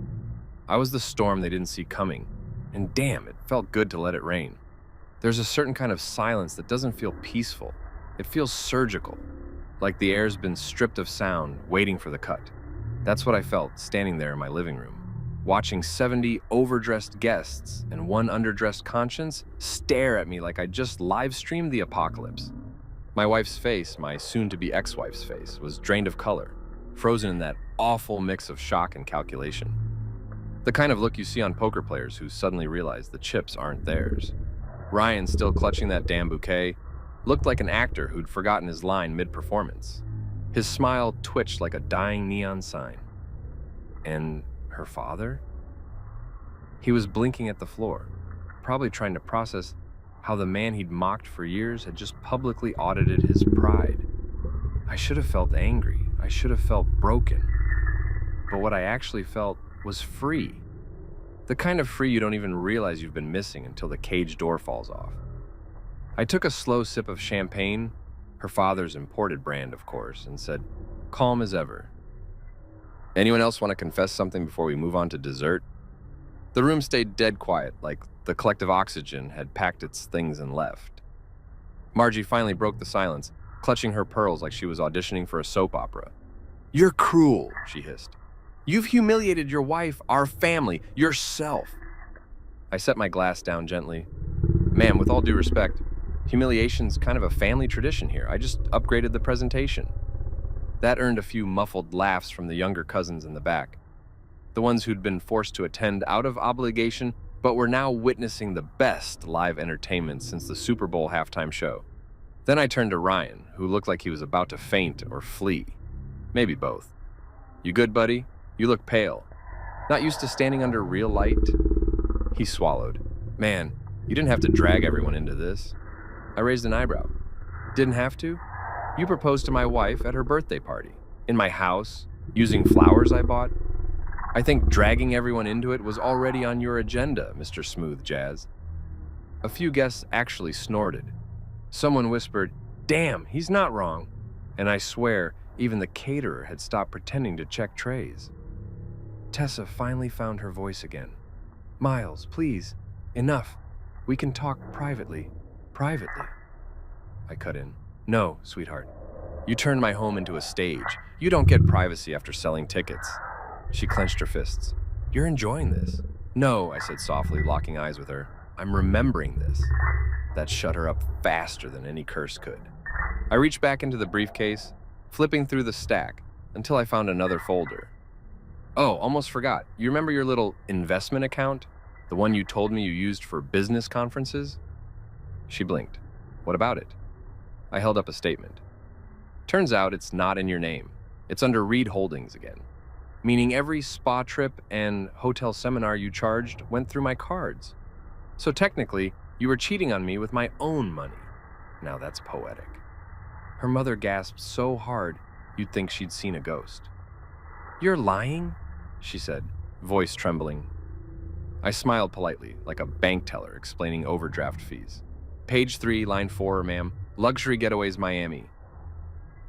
I was the storm they didn't see coming. And damn, it felt good to let it rain. There's a certain kind of silence that doesn't feel peaceful. It feels surgical, like the air's been stripped of sound, waiting for the cut. That's what I felt, standing there in my living room. watching 70 overdressed guests and one underdressed conscience stare at me like I just live-streamed the apocalypse. My wife's face, my soon-to-be ex-wife's face, was drained of color, frozen in that awful mix of shock and calculation. The kind of look you see on poker players who suddenly realize the chips aren't theirs. Ryan, still clutching that damn bouquet, looked like an actor who'd forgotten his line mid-performance. His smile twitched like a dying neon sign. And her father? He was blinking at the floor, probably trying to process how the man he'd mocked for years had just publicly audited his pride. I should have felt angry. I should have felt broken. But what I actually felt was free. The kind of free you don't even realize you've been missing until the cage door falls off. I took a slow sip of champagne, her father's imported brand, of course, and said, calm as ever, anyone else want to confess something before we move on to dessert? The room stayed dead quiet, like the collective oxygen had packed its things and left. Margie finally broke the silence, clutching her pearls like she was auditioning for a soap opera. You're cruel, she hissed. You've humiliated your wife, our family, yourself. I set my glass down gently. Ma'am, with all due respect, humiliation's kind of a family tradition here. I just upgraded the presentation. That earned a few muffled laughs from the younger cousins in the back, the ones who'd been forced to attend out of obligation, but were now witnessing the best live entertainment since the Super Bowl halftime show. Then I turned to Ryan, who looked like he was about to faint or flee. Maybe both. You good, buddy? You look pale. Not used to standing under real light? He swallowed. Man, you didn't have to drag everyone into this. I raised an eyebrow. Didn't have to? You proposed to my wife at her birthday party. In my house, using flowers I bought. I think dragging everyone into it was already on your agenda, Mr. Smooth Jazz. A few guests actually snorted. Someone whispered, damn, he's not wrong. And I swear, even the caterer had stopped pretending to check trays. Tessa finally found her voice again. Miles, please, enough. We can talk privately. Privately. I cut in. No, sweetheart. You turned my home into a stage. You don't get privacy after selling tickets. She clenched her fists. You're enjoying this. No, I said softly, locking eyes with her. I'm remembering this. That shut her up faster than any curse could. I reached back into the briefcase, flipping through the stack, until I found another folder. Oh, almost forgot. You remember your little investment account? The one you told me you used for business conferences? She blinked. What about it? I held up a statement. Turns out it's not in your name. It's under Reed Holdings again. Meaning every spa trip and hotel seminar you charged went through my cards. So technically, you were cheating on me with my own money. Now that's poetic. Her mother gasped so hard, you'd think she'd seen a ghost. You're lying? She said, voice trembling. I smiled politely, like a bank teller explaining overdraft fees. Page 3, line 4, ma'am. Luxury Getaways Miami.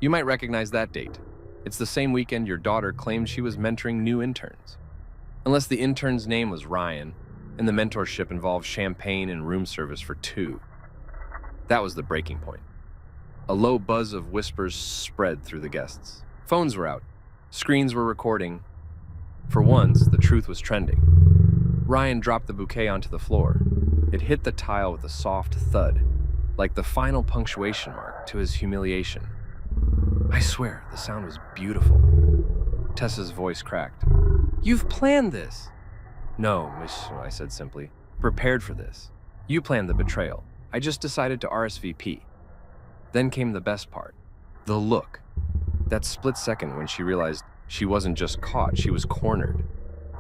You might recognize that date. It's the same weekend your daughter claimed she was mentoring new interns. Unless the intern's name was Ryan, and the mentorship involved champagne and room service for 2. That was the breaking point. A low buzz of whispers spread through the guests. Phones were out. Screens were recording. For once, the truth was trending. Ryan dropped the bouquet onto the floor. It hit the tile with a soft thud, like the final punctuation mark to his humiliation. I swear, the sound was beautiful. Tessa's voice cracked. You've planned this. No, miss, I said simply. Prepared for this. You planned the betrayal. I just decided to RSVP. Then came the best part. The look. That split second when she realized she wasn't just caught, she was cornered.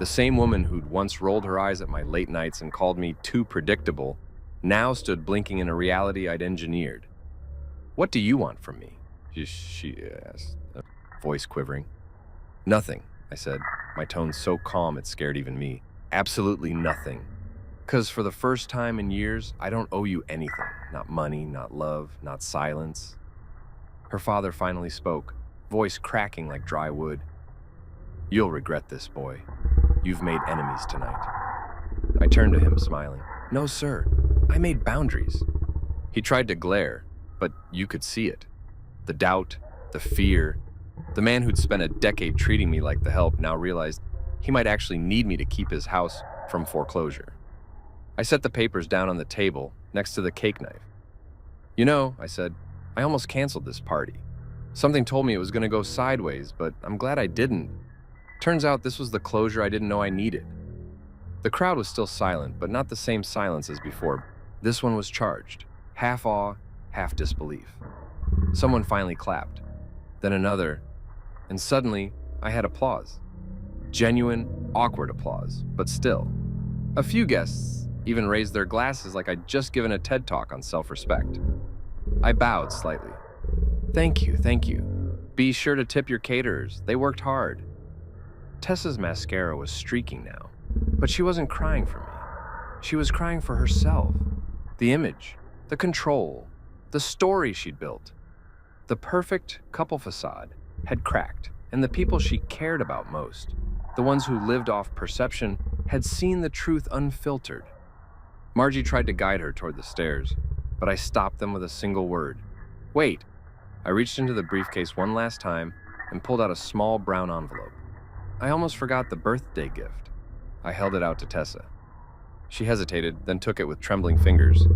The same woman who'd once rolled her eyes at my late nights and called me too predictable now stood blinking in a reality I'd engineered. What do you want from me? She asked, voice quivering. Nothing, I said, my tone so calm it scared even me. Absolutely nothing. 'Cause for the first time in years, I don't owe you anything. Not money, not love, not silence. Her father finally spoke, voice cracking like dry wood. You'll regret this, boy. You've made enemies tonight. I turned to him, smiling. No, sir. I made boundaries. He tried to glare, but you could see it. The doubt, the fear. The man who'd spent a decade treating me like the help now realized He might actually need me to keep his house from foreclosure. I set the papers down on the table next to the cake knife. You know, I said, I almost canceled this party. Something told me it was going to go sideways, but I'm glad I didn't. Turns out this was the closure I didn't know I needed. The crowd was still silent, but not the same silence as before. This one was charged, half awe, half disbelief. Someone finally clapped, then another, and suddenly I had applause. Genuine, awkward applause, but still. A few guests even raised their glasses like I'd just given a TED Talk on self-respect. I bowed slightly. Thank you, thank you. Be sure to tip your caterers. They worked hard. Tessa's mascara was streaking now, but she wasn't crying for me. She was crying for herself. The image, the control, the story she'd built. The perfect couple facade had cracked, and the people she cared about most, the ones who lived off perception, had seen the truth unfiltered. Margie tried to guide her toward the stairs, but I stopped them with a single word. Wait. I reached into the briefcase one last time and pulled out a small brown envelope. I almost forgot the birthday gift. I held it out to Tessa. She hesitated, then took it with trembling fingers.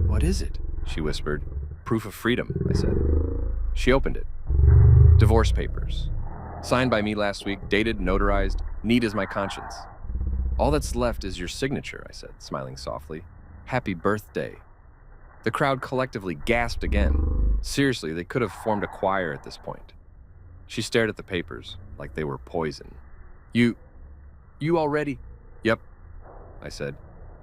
What is it? She whispered. Proof of freedom, I said. She opened it. Divorce papers. Signed by me last week, dated, notarized, neat as my conscience. All that's left is your signature, I said, smiling softly. Happy birthday. The crowd collectively gasped again. Seriously, they could have formed a choir at this point. She stared at the papers like they were poison. You already? Yep, I said.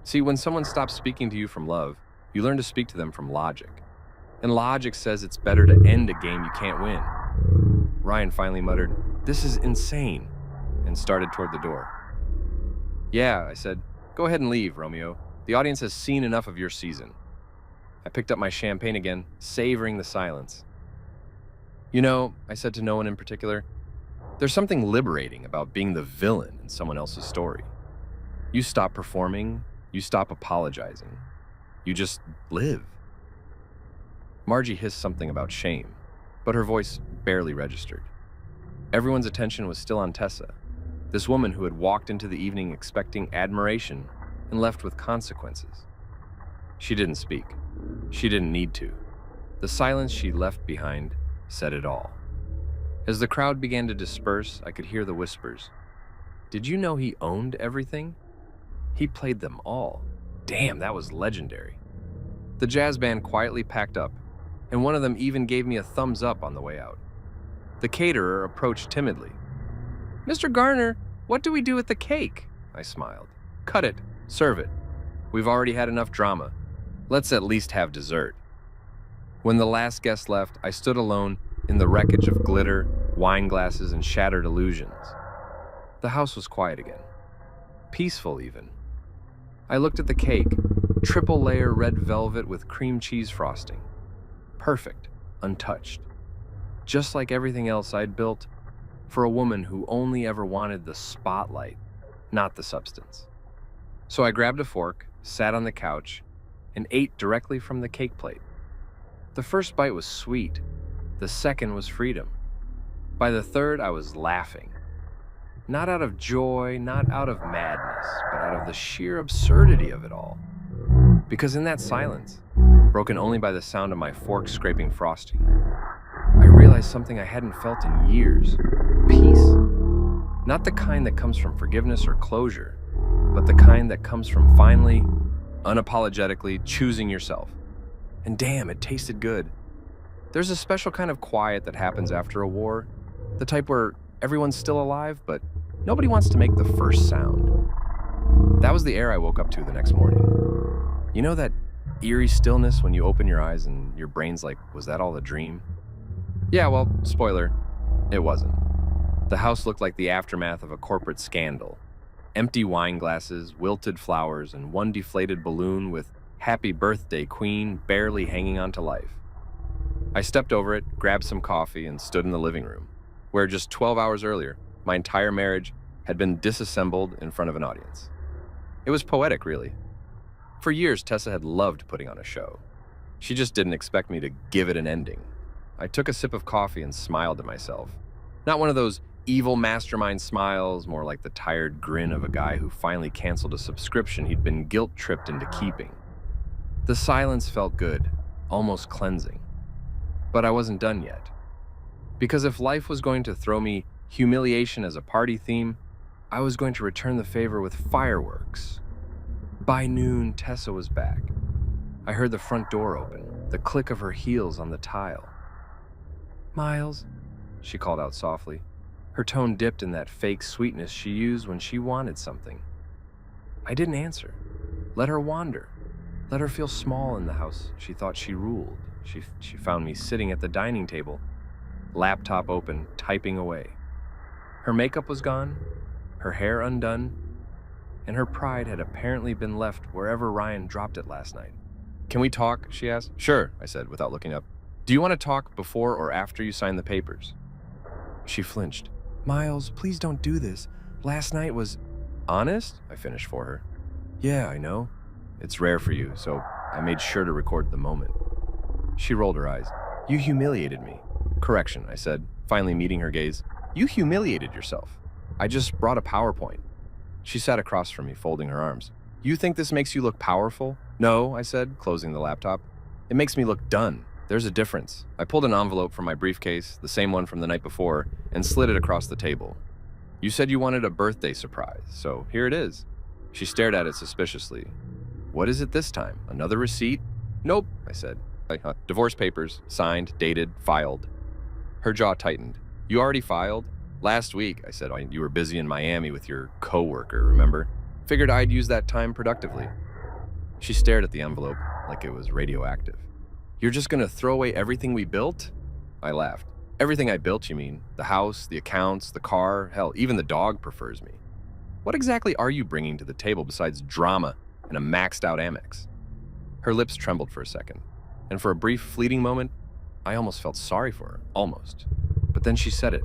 See, when someone stops speaking to you from love, you learn to speak to them from logic. And logic says it's better to end a game you can't win. Ryan finally muttered, "This is insane," and started toward the door. Yeah, I said. Go ahead and leave, Romeo. The audience has seen enough of your season. I picked up my champagne again, savoring the silence. You know, I said to no one in particular, there's something liberating about being the villain in someone else's story. You stop performing, you stop apologizing. You just live. Margie hissed something about shame, but her voice barely registered. Everyone's attention was still on Tessa, this woman who had walked into the evening expecting admiration and left with consequences. She didn't speak. She didn't need to. The silence she left behind said it all. As the crowd began to disperse, I could hear the whispers. Did you know he owned everything? He played them all. Damn, that was legendary. The jazz band quietly packed up, and one of them even gave me a thumbs up on the way out. The caterer approached timidly. Mr. Garner, what do we do with the cake? I smiled. Cut it. Serve it. We've already had enough drama. Let's at least have dessert. When the last guest left, I stood alone in the wreckage of glitter, wine glasses, and shattered illusions. The house was quiet again. Peaceful, even. I looked at the cake, triple-layer red velvet with cream cheese frosting. Perfect, untouched. Just like everything else I'd built for a woman who only ever wanted the spotlight, not the substance. So I grabbed a fork, sat on the couch, and ate directly from the cake plate. The first bite was sweet. The second was freedom. By the third, I was laughing. Not out of joy, not out of madness, but out of the sheer absurdity of it all. Because in that silence, broken only by the sound of my fork scraping frosting, I realized something I hadn't felt in years. Peace. Not the kind that comes from forgiveness or closure, but the kind that comes from finally, unapologetically choosing yourself. And damn, it tasted good. There's a special kind of quiet that happens after a war, the type where everyone's still alive, but nobody wants to make the first sound. That was the air I woke up to the next morning. You know that eerie stillness when you open your eyes and your brain's like, was that all a dream? Yeah, well, spoiler, it wasn't. The house looked like the aftermath of a corporate scandal. Empty wine glasses, wilted flowers, and one deflated balloon with "Happy Birthday, Queen" barely hanging on to life. I stepped over it, grabbed some coffee, and stood in the living room, where just 12 hours earlier, my entire marriage had been disassembled in front of an audience. It was poetic, really. For years, Tessa had loved putting on a show. She just didn't expect me to give it an ending. I took a sip of coffee and smiled to myself. Not one of those Evil mastermind smiles, more like the tired grin of a guy who finally canceled a subscription he'd been guilt-tripped into keeping. The silence felt good, almost cleansing. But I wasn't done yet. Because if life was going to throw me humiliation as a party theme, I was going to return the favor with fireworks. By noon, Tessa was back. I heard the front door open, the click of her heels on the tile. "Miles," she called out softly. Her tone dipped in that fake sweetness she used when she wanted something. I didn't answer. Let her wander. Let her feel small in the house she thought she ruled. She found me sitting at the dining table, laptop open, typing away. Her makeup was gone, her hair undone, and her pride had apparently been left wherever Ryan dropped it last night. "Can we talk?" she asked. "Sure," I said without looking up. "Do you want to talk before or after you sign the papers?" She flinched. "Miles, please don't do this. Last night was..." "Honest?" I finished for her. "Yeah, I know. It's rare for you, so I made sure to record the moment." She rolled her eyes. "You humiliated me." "Correction," I said, finally meeting her gaze. "You humiliated yourself. I just brought a PowerPoint." She sat across from me, folding her arms. "You think this makes you look powerful?" "No," I said, closing the laptop. "It makes me look done. There's a difference." I pulled an envelope from my briefcase, the same one from the night before, and slid it across the table. "You said you wanted a birthday surprise, so here it is." She stared at it suspiciously. "What is it this time? Another receipt?" "Nope," I said. Divorce papers, signed, dated, filed." Her jaw tightened. "You already filed?" "Last week," I said. "You were busy in Miami with your coworker, remember? Figured I'd use that time productively." She stared at the envelope like it was radioactive. "You're just gonna throw away everything we built?" I laughed. "Everything I built, you mean? The house, the accounts, the car, hell, even the dog prefers me. What exactly are you bringing to the table besides drama and a maxed-out Amex?" Her lips trembled for a second, and for a brief, fleeting moment, I almost felt sorry for her, almost. But then she said it,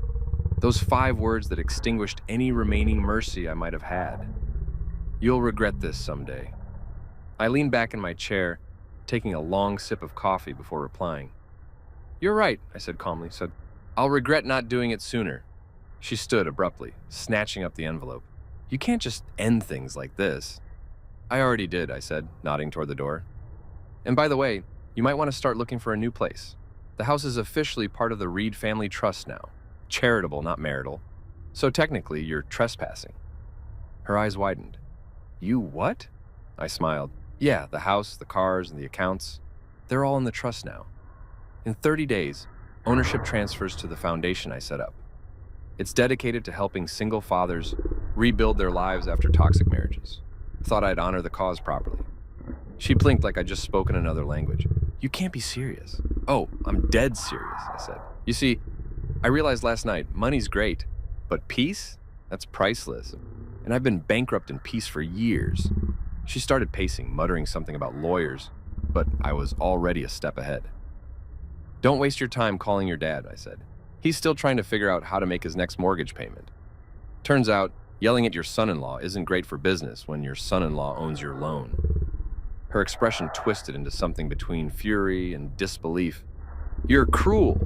those 5 words that extinguished any remaining mercy I might have had. "You'll regret this someday." I leaned back in my chair, taking a long sip of coffee before replying. "You're right," I said calmly. "I'll regret not doing it sooner." She stood abruptly, snatching up the envelope. "You can't just end things like this." "I already did," I said, nodding toward the door. "And by the way, you might want to start looking for a new place. The house is officially part of the Reed family trust now. Charitable, not marital. So technically, you're trespassing." Her eyes widened. "You what?" I smiled. "Yeah, the house, the cars, and the accounts. They're all in the trust now. In 30 days, ownership transfers to the foundation I set up. It's dedicated to helping single fathers rebuild their lives after toxic marriages. Thought I'd honor the cause properly." She blinked like I'd just spoken another language. "You can't be serious." "Oh, I'm dead serious," I said. "You see, I realized last night, money's great, but peace? That's priceless. And I've been bankrupt in peace for years." She started pacing, muttering something about lawyers, but I was already a step ahead. "Don't waste your time calling your dad," I said. "He's still trying to figure out how to make his next mortgage payment. Turns out, yelling at your son-in-law isn't great for business when your son-in-law owns your loan." Her expression twisted into something between fury and disbelief. "You're cruel."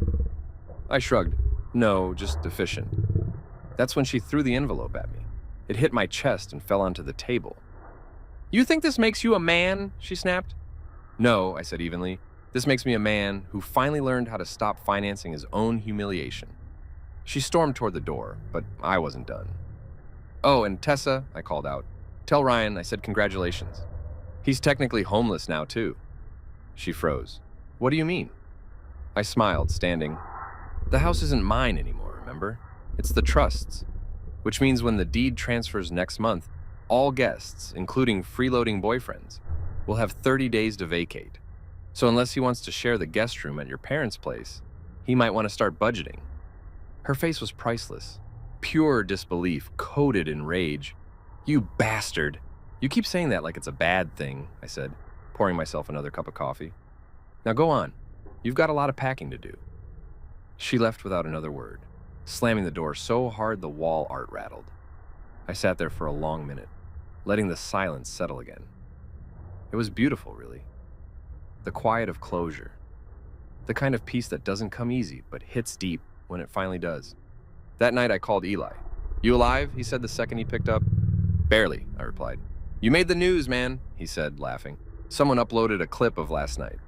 I shrugged. "No, just deficient." That's when she threw the envelope at me. It hit my chest and fell onto the table. "You think this makes you a man?" she snapped. "No," I said evenly. "This makes me a man who finally learned how to stop financing his own humiliation." She stormed toward the door, but I wasn't done. "Oh, and Tessa," I called out. "Tell Ryan I said congratulations. He's technically homeless now, too." She froze. "What do you mean?" I smiled, standing. "The house isn't mine anymore, remember? It's the trust's. Which means when the deed transfers next month, all guests, including freeloading boyfriends, will have 30 days to vacate. So unless he wants to share the guest room at your parents' place, he might want to start budgeting." Her face was priceless. Pure disbelief, coated in rage. "You bastard. You keep saying that like it's a bad thing," I said, pouring myself another cup of coffee. "Now go on. You've got a lot of packing to do." She left without another word, slamming the door so hard the wall art rattled. I sat there for a long minute, letting the silence settle again. It was beautiful, really. The quiet of closure. The kind of peace that doesn't come easy, but hits deep when it finally does. That night I called Eli. "You alive?" he said the second he picked up. "Barely," I replied. "You made the news, man," he said, laughing. "Someone uploaded a clip of last night.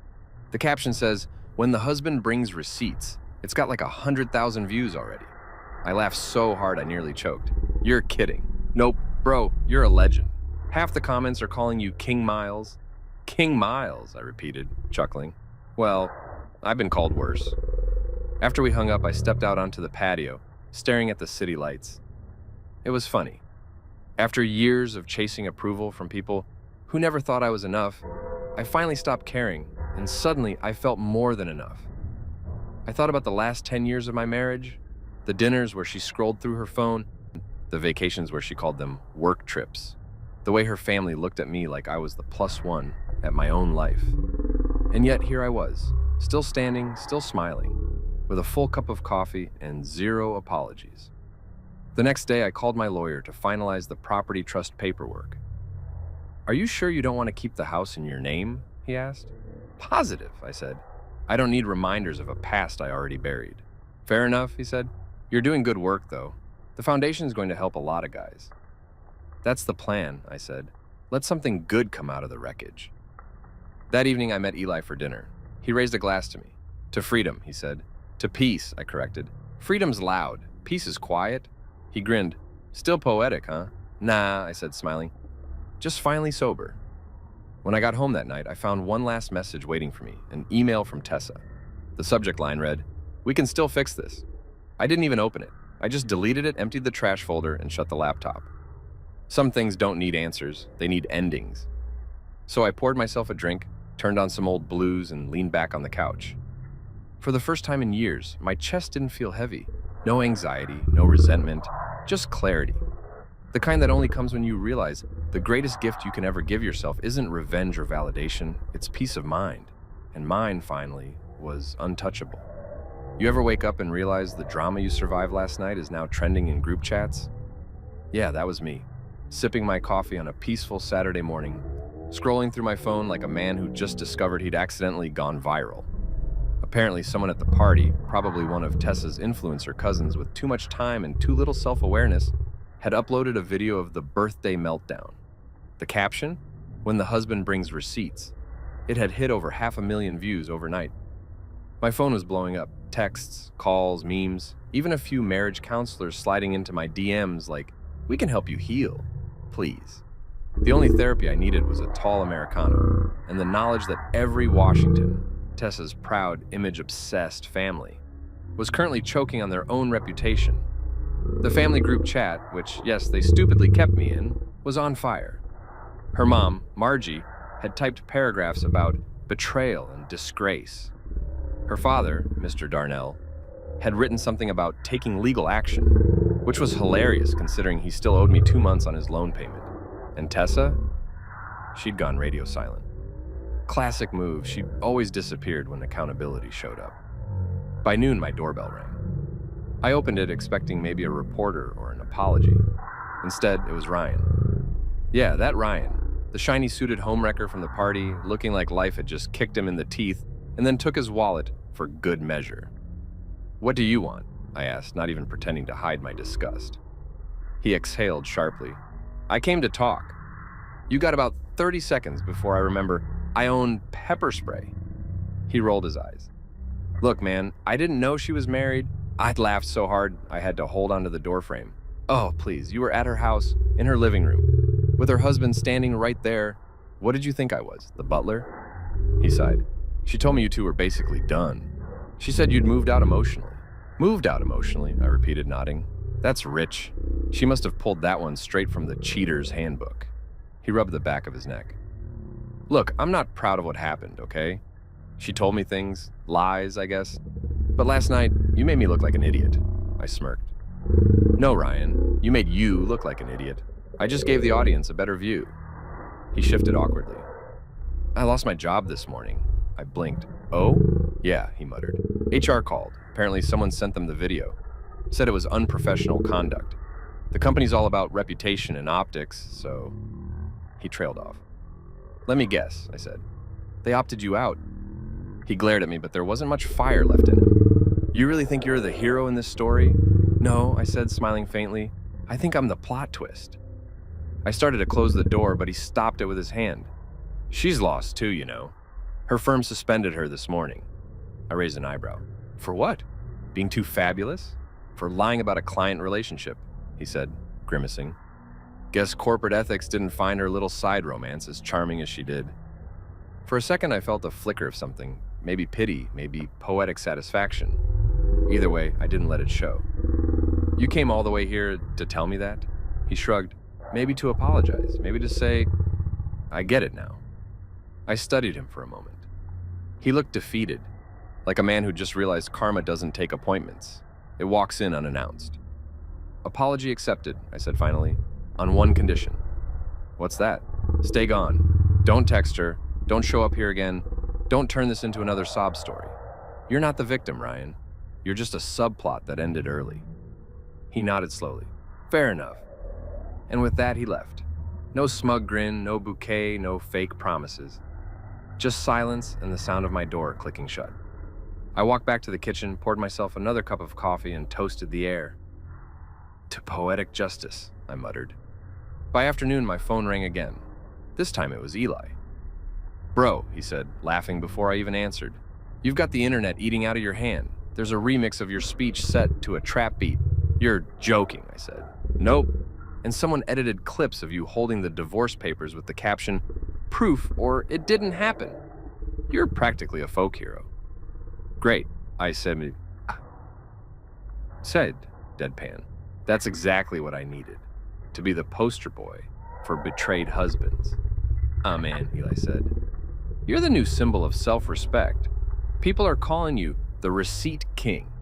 The caption says, 'When the husband brings receipts.' It's got like 100,000 views already." I laughed so hard I nearly choked. "You're kidding." "Nope, bro, you're a legend. Half the comments are calling you King Miles." "King Miles," I repeated, chuckling. "Well, I've been called worse." After we hung up, I stepped out onto the patio, staring at the city lights. It was funny. After years of chasing approval from people who never thought I was enough, I finally stopped caring, and suddenly I felt more than enough. I thought about the last 10 years of my marriage, the dinners where she scrolled through her phone, the vacations where she called them work trips, the way her family looked at me like I was the plus one at my own life. And yet here I was, still standing, still smiling, with a full cup of coffee and zero apologies. The next day, I called my lawyer to finalize the property trust paperwork. "Are you sure you don't want to keep the house in your name?" he asked. "Positive," I said. "I don't need reminders of a past I already buried." "Fair enough," he said. "You're doing good work, though. The foundation's going to help a lot of guys." "That's the plan," I said. "Let something good come out of the wreckage." That evening, I met Eli for dinner. He raised a glass to me. "To freedom," he said. "To peace," I corrected. "Freedom's loud. Peace is quiet." He grinned. "Still poetic, huh?" "Nah," I said, smiling. "Just finally sober." When I got home that night, I found one last message waiting for me, an email from Tessa. The subject line read, "We can still fix this." I didn't even open it. I just deleted it, emptied the trash folder, and shut the laptop. Some things don't need answers, they need endings. So I poured myself a drink, turned on some old blues, and leaned back on the couch. For the first time in years, my chest didn't feel heavy. No anxiety, no resentment, just clarity. The kind that only comes when you realize the greatest gift you can ever give yourself isn't revenge or validation, it's peace of mind. And mine, finally, was untouchable. You ever wake up and realize the drama you survived last night is now trending in group chats? Yeah, that was me, sipping my coffee on a peaceful Saturday morning, scrolling through my phone like a man who just discovered he'd accidentally gone viral. Apparently, someone at the party, probably one of Tessa's influencer cousins with too much time and too little self-awareness, had uploaded a video of the birthday meltdown. The caption? "When the husband brings receipts." It had hit over 500,000 views overnight. My phone was blowing up. Texts, calls, memes, even a few marriage counselors sliding into my DMs like, "We can help you heal. Please." The only therapy I needed was a tall Americano and the knowledge that every Washington, Tessa's proud, image-obsessed family, was currently choking on their own reputation. The family group chat, which, yes, they stupidly kept me in, was on fire. Her mom, Margie, had typed paragraphs about betrayal and disgrace. Her father, Mr. Darnell, had written something about taking legal action, which was hilarious considering he still owed me 2 months on his loan payment. And Tessa? She'd gone radio silent. Classic move, she'd always disappeared when accountability showed up. By noon, my doorbell rang. I opened it expecting maybe a reporter or an apology. Instead, it was Ryan. Yeah, that Ryan, the shiny suited homewrecker from the party, looking like life had just kicked him in the teeth and then took his wallet for good measure. "What do you want?" I asked, not even pretending to hide my disgust. He exhaled sharply. "I came to talk. You got about 30 seconds before I remember I own pepper spray." He rolled his eyes. "Look, man, I didn't know she was married. I'd laughed so hard I had to hold onto the doorframe. Oh, please, you were at her house, in her living room, with her husband standing right there. What did you think I was, the butler?" He sighed. "She told me you two were basically done. She said you'd moved out emotionally." "Moved out emotionally," I repeated, nodding. "That's rich. She must have pulled that one straight from the cheater's handbook." He rubbed the back of his neck. "Look, I'm not proud of what happened, okay? She told me things, lies, I guess. But last night, you made me look like an idiot." I smirked. "No, Ryan, you made you look like an idiot. I just gave the audience a better view." He shifted awkwardly. "I lost my job this morning." I blinked. "Oh?" "Yeah," he muttered. "HR called. Apparently someone sent them the video. Said it was unprofessional conduct. The company's all about reputation and optics, so..." He trailed off. "Let me guess," I said. "They opted you out." He glared at me, but there wasn't much fire left in him. "You really think you're the hero in this story? No, I said, smiling faintly. I think I'm the plot twist. I started to close the door, but he stopped it with his hand. She's lost too, you know. Her firm suspended her this morning. I raised an eyebrow. For what? Being too fabulous? For lying about a client relationship, he said, grimacing. Guess corporate ethics didn't find her little side romance as charming as she did. For a second, I felt a flicker of something, maybe pity, maybe poetic satisfaction. Either way, I didn't let it show. You came all the way here to tell me that? He shrugged, maybe to apologize, maybe to say, I get it now. I studied him for a moment. He looked defeated, like a man who just realized karma doesn't take appointments. It walks in unannounced. Apology accepted, I said finally, on one condition. What's that? Stay gone. Don't text her. Don't show up here again. Don't turn this into another sob story. You're not the victim, Ryan. You're just a subplot that ended early. He nodded slowly. Fair enough. And with that, he left. No smug grin, no bouquet, no fake promises. Just silence and the sound of my door clicking shut. I walked back to the kitchen, poured myself another cup of coffee, and toasted the air. To poetic justice, I muttered. By afternoon, my phone rang again. This time it was Eli. Bro, he said, laughing before I even answered. You've got the internet eating out of your hand. There's a remix of your speech set to a trap beat. You're joking, I said. Nope. And someone edited clips of you holding the divorce papers with the caption, proof or it didn't happen. You're practically a folk hero. Great, I said, deadpan. That's exactly what I needed, to be the poster boy for betrayed husbands. Man, Eli said. You're the new symbol of self-respect. People are calling you the receipt king.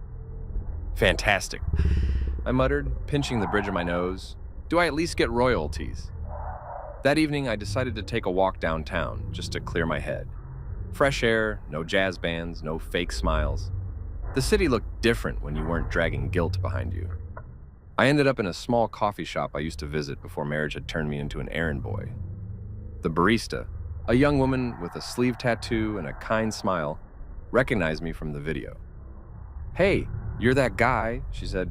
Fantastic, I muttered, pinching the bridge of my nose. Do I at least get royalties? That evening, I decided to take a walk downtown just to clear my head. Fresh air, no jazz bands, no fake smiles. The city looked different when you weren't dragging guilt behind you. I ended up in a small coffee shop I used to visit before marriage had turned me into an errand boy. The barista, a young woman with a sleeve tattoo and a kind smile, recognized me from the video. Hey, you're that guy, she said,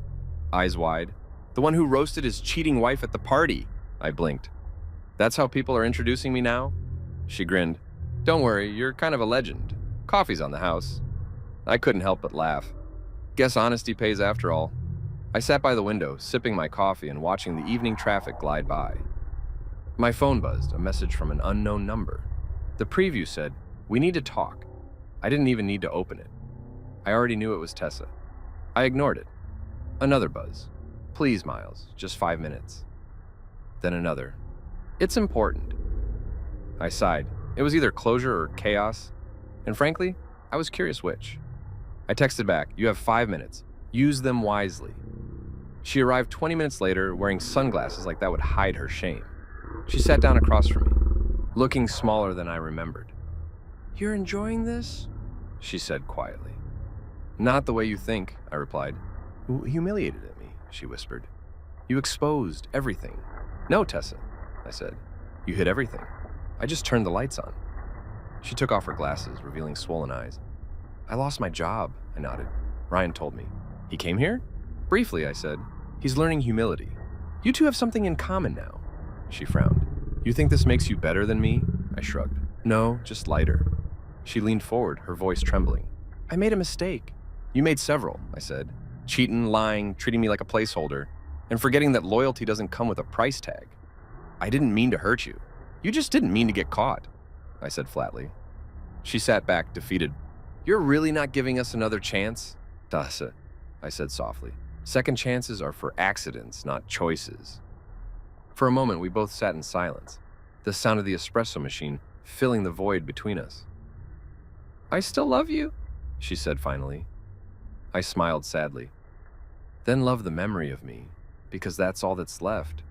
eyes wide. The one who roasted his cheating wife at the party. I blinked. That's how people are introducing me now? She grinned. Don't worry, you're kind of a legend. Coffee's on the house. I couldn't help but laugh. Guess honesty pays after all. I sat by the window, sipping my coffee and watching the evening traffic glide by. My phone buzzed, a message from an unknown number. The preview said, "We need to talk." I didn't even need to open it. I already knew it was Tessa. I ignored it. Another buzz. "Please, Miles, just 5 minutes." Then another. "It's important." I sighed. It was either closure or chaos, and frankly, I was curious which. I texted back, "You have 5 minutes. Use them wisely." She arrived 20 minutes later, wearing sunglasses like that would hide her shame. She sat down across from me, looking smaller than I remembered. "You're enjoying this?" she said quietly. "Not the way you think," I replied. "You humiliated me," she whispered. "You exposed everything." "No, Tessa," I said. "You hid everything. I just turned the lights on." She took off her glasses, revealing swollen eyes. "I lost my job," I nodded. "Ryan told me." "He came here?" "Briefly," I said. "He's learning humility. You two have something in common now." She frowned. "You think this makes you better than me?" I shrugged. "No, just lighter." She leaned forward, her voice trembling. "I made a mistake." "You made several," I said. "Cheating, lying, treating me like a placeholder, and forgetting that loyalty doesn't come with a price tag. I didn't mean to hurt you. You just didn't mean to get caught," I said flatly. She sat back, defeated. "You're really not giving us another chance?" "Tessa," I said softly. "Second chances are for accidents, not choices." For a moment, we both sat in silence, the sound of the espresso machine filling the void between us. "I still love you," she said finally. I smiled sadly. "Then love the memory of me, because that's all that's left."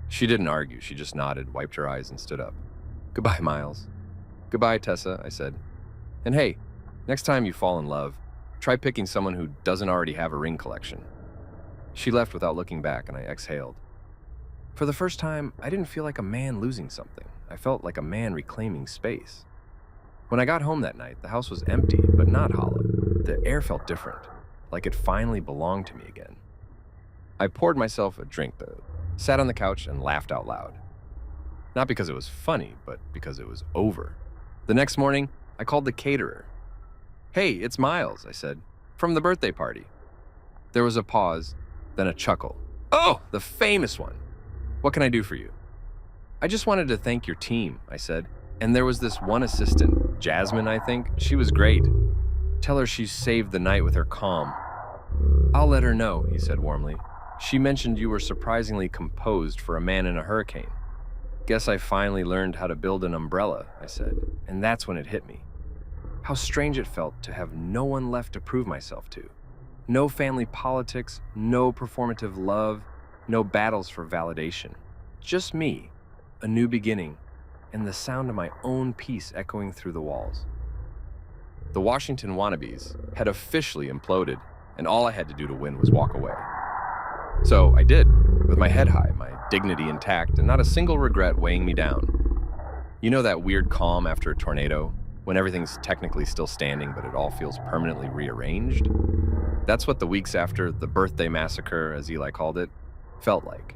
She didn't argue, she just nodded, wiped her eyes, and stood up. "Goodbye, Miles." "Goodbye, Tessa," I said. "And hey, next time you fall in love, try picking someone who doesn't already have a ring collection." She left without looking back, and I exhaled. For the first time, I didn't feel like a man losing something. I felt like a man reclaiming space. When I got home that night, the house was empty, but not hollow. The air felt different, like it finally belonged to me again. I poured myself a drink, though, sat on the couch, and laughed out loud. Not because it was funny, but because it was over. The next morning, I called the caterer. "Hey, it's Miles," I said, "from the birthday party." There was a pause, then a chuckle. "Oh, the famous one. What can I do for you?" "I just wanted to thank your team," I said. "And there was this one assistant, Jasmine, I think. She was great. Tell her she saved the night with her calm." "I'll let her know," he said warmly. "She mentioned you were surprisingly composed for a man in a hurricane." "Guess I finally learned how to build an umbrella," I said, and that's when it hit me. How strange it felt to have no one left to prove myself to. No family politics, no performative love, no battles for validation. Just me, a new beginning, and the sound of my own peace echoing through the walls. The Washington wannabes had officially imploded, and all I had to do to win was walk away. So I did, with my head high, my dignity intact, and not a single regret weighing me down. You know that weird calm after a tornado, when everything's technically still standing but it all feels permanently rearranged? That's what the weeks after the birthday massacre, as Eli called it, felt like.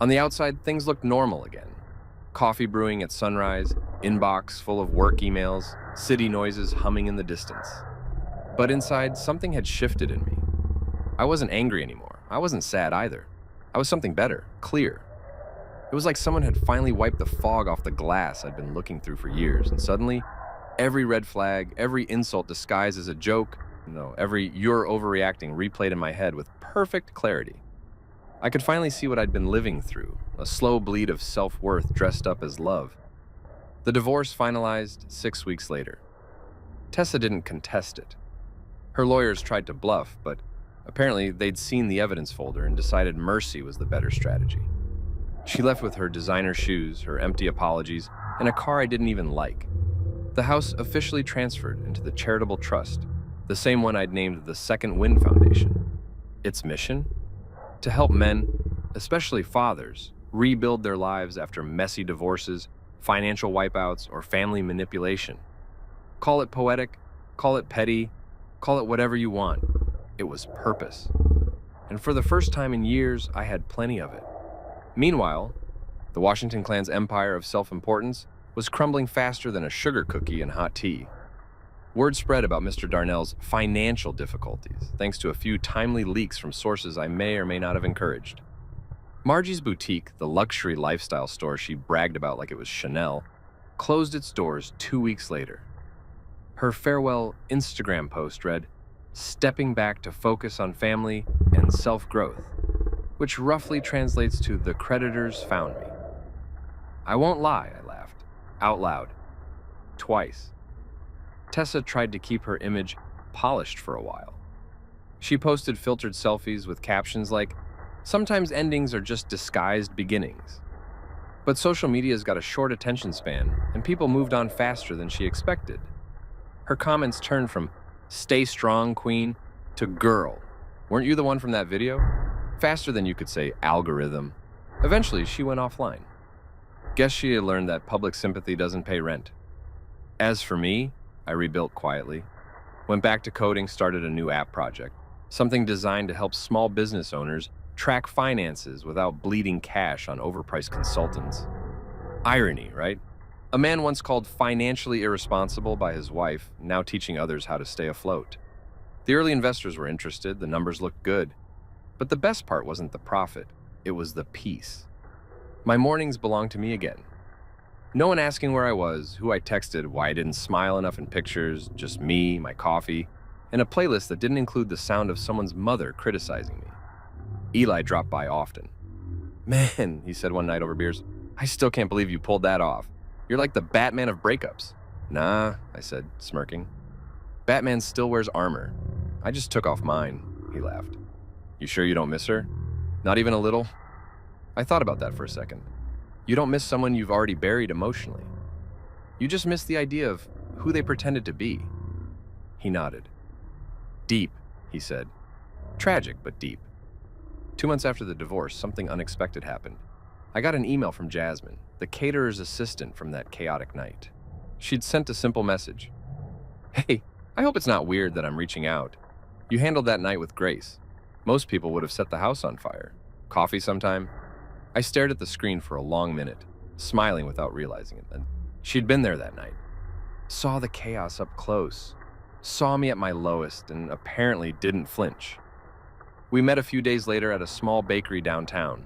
On the outside, things looked normal again. Coffee brewing at sunrise, inbox full of work emails, city noises humming in the distance. But inside, something had shifted in me. I wasn't angry anymore. I wasn't sad either. I was something better, clear. It was like someone had finally wiped the fog off the glass I'd been looking through for years, and suddenly, every red flag, every insult disguised as a joke, every "you're overreacting" replayed in my head with perfect clarity. I could finally see what I'd been living through, a slow bleed of self-worth dressed up as love. The divorce finalized 6 weeks later. Tessa didn't contest it. Her lawyers tried to bluff, but apparently they'd seen the evidence folder and decided mercy was the better strategy. She left with her designer shoes, her empty apologies, and a car I didn't even like. The house officially transferred into the charitable trust, the same one I'd named the Second Wind Foundation. Its mission? To help men, especially fathers, rebuild their lives after messy divorces, financial wipeouts, or family manipulation. Call it poetic, call it petty, call it whatever you want. It was purpose. And for the first time in years, I had plenty of it. Meanwhile, the Washington clan's empire of self-importance was crumbling faster than a sugar cookie and hot tea. Word spread about Mr. Darnell's financial difficulties, thanks to a few timely leaks from sources I may or may not have encouraged. Margie's boutique, the luxury lifestyle store she bragged about like it was Chanel, closed its doors 2 weeks later. Her farewell Instagram post read, "Stepping back to focus on family and self-growth," which roughly translates to "the creditors found me." I won't lie, I laughed, out loud, twice. Tessa tried to keep her image polished for a while. She posted filtered selfies with captions like, "Sometimes endings are just disguised beginnings." But social media's got a short attention span, and people moved on faster than she expected. Her comments turned from "Stay strong, queen," to "Girl, weren't you the one from that video?" Faster than you could say "algorithm." Eventually, she went offline. Guess she had learned that public sympathy doesn't pay rent. As for me, I rebuilt quietly. Went back to coding, started a new app project. Something designed to help small business owners track finances without bleeding cash on overpriced consultants. Irony, right? A man once called financially irresponsible by his wife, now teaching others how to stay afloat. The early investors were interested, the numbers looked good. But the best part wasn't the profit, it was the peace. My mornings belonged to me again. No one asking where I was, who I texted, why I didn't smile enough in pictures, just me, my coffee, and a playlist that didn't include the sound of someone's mother criticizing me. Eli dropped by often. "Man," he said one night over beers, "I still can't believe you pulled that off. You're like the Batman of breakups." "Nah," I said, smirking. "Batman still wears armor. I just took off mine," he laughed. "You sure you don't miss her? Not even a little?" I thought about that for a second. You don't miss someone you've already buried emotionally. You just miss the idea of who they pretended to be. He nodded. "Deep," he said. "Tragic, but deep." 2 months after the divorce, something unexpected happened. I got an email from Jasmine, the caterer's assistant from that chaotic night. She'd sent a simple message. "Hey, I hope it's not weird that I'm reaching out. You handled that night with grace. Most people would have set the house on fire. Coffee sometime? I stared at the screen for a long minute, smiling without realizing it. And she'd been there that night. Saw the chaos up close. Saw me at my lowest and apparently didn't flinch. We met a few days later at a small bakery downtown.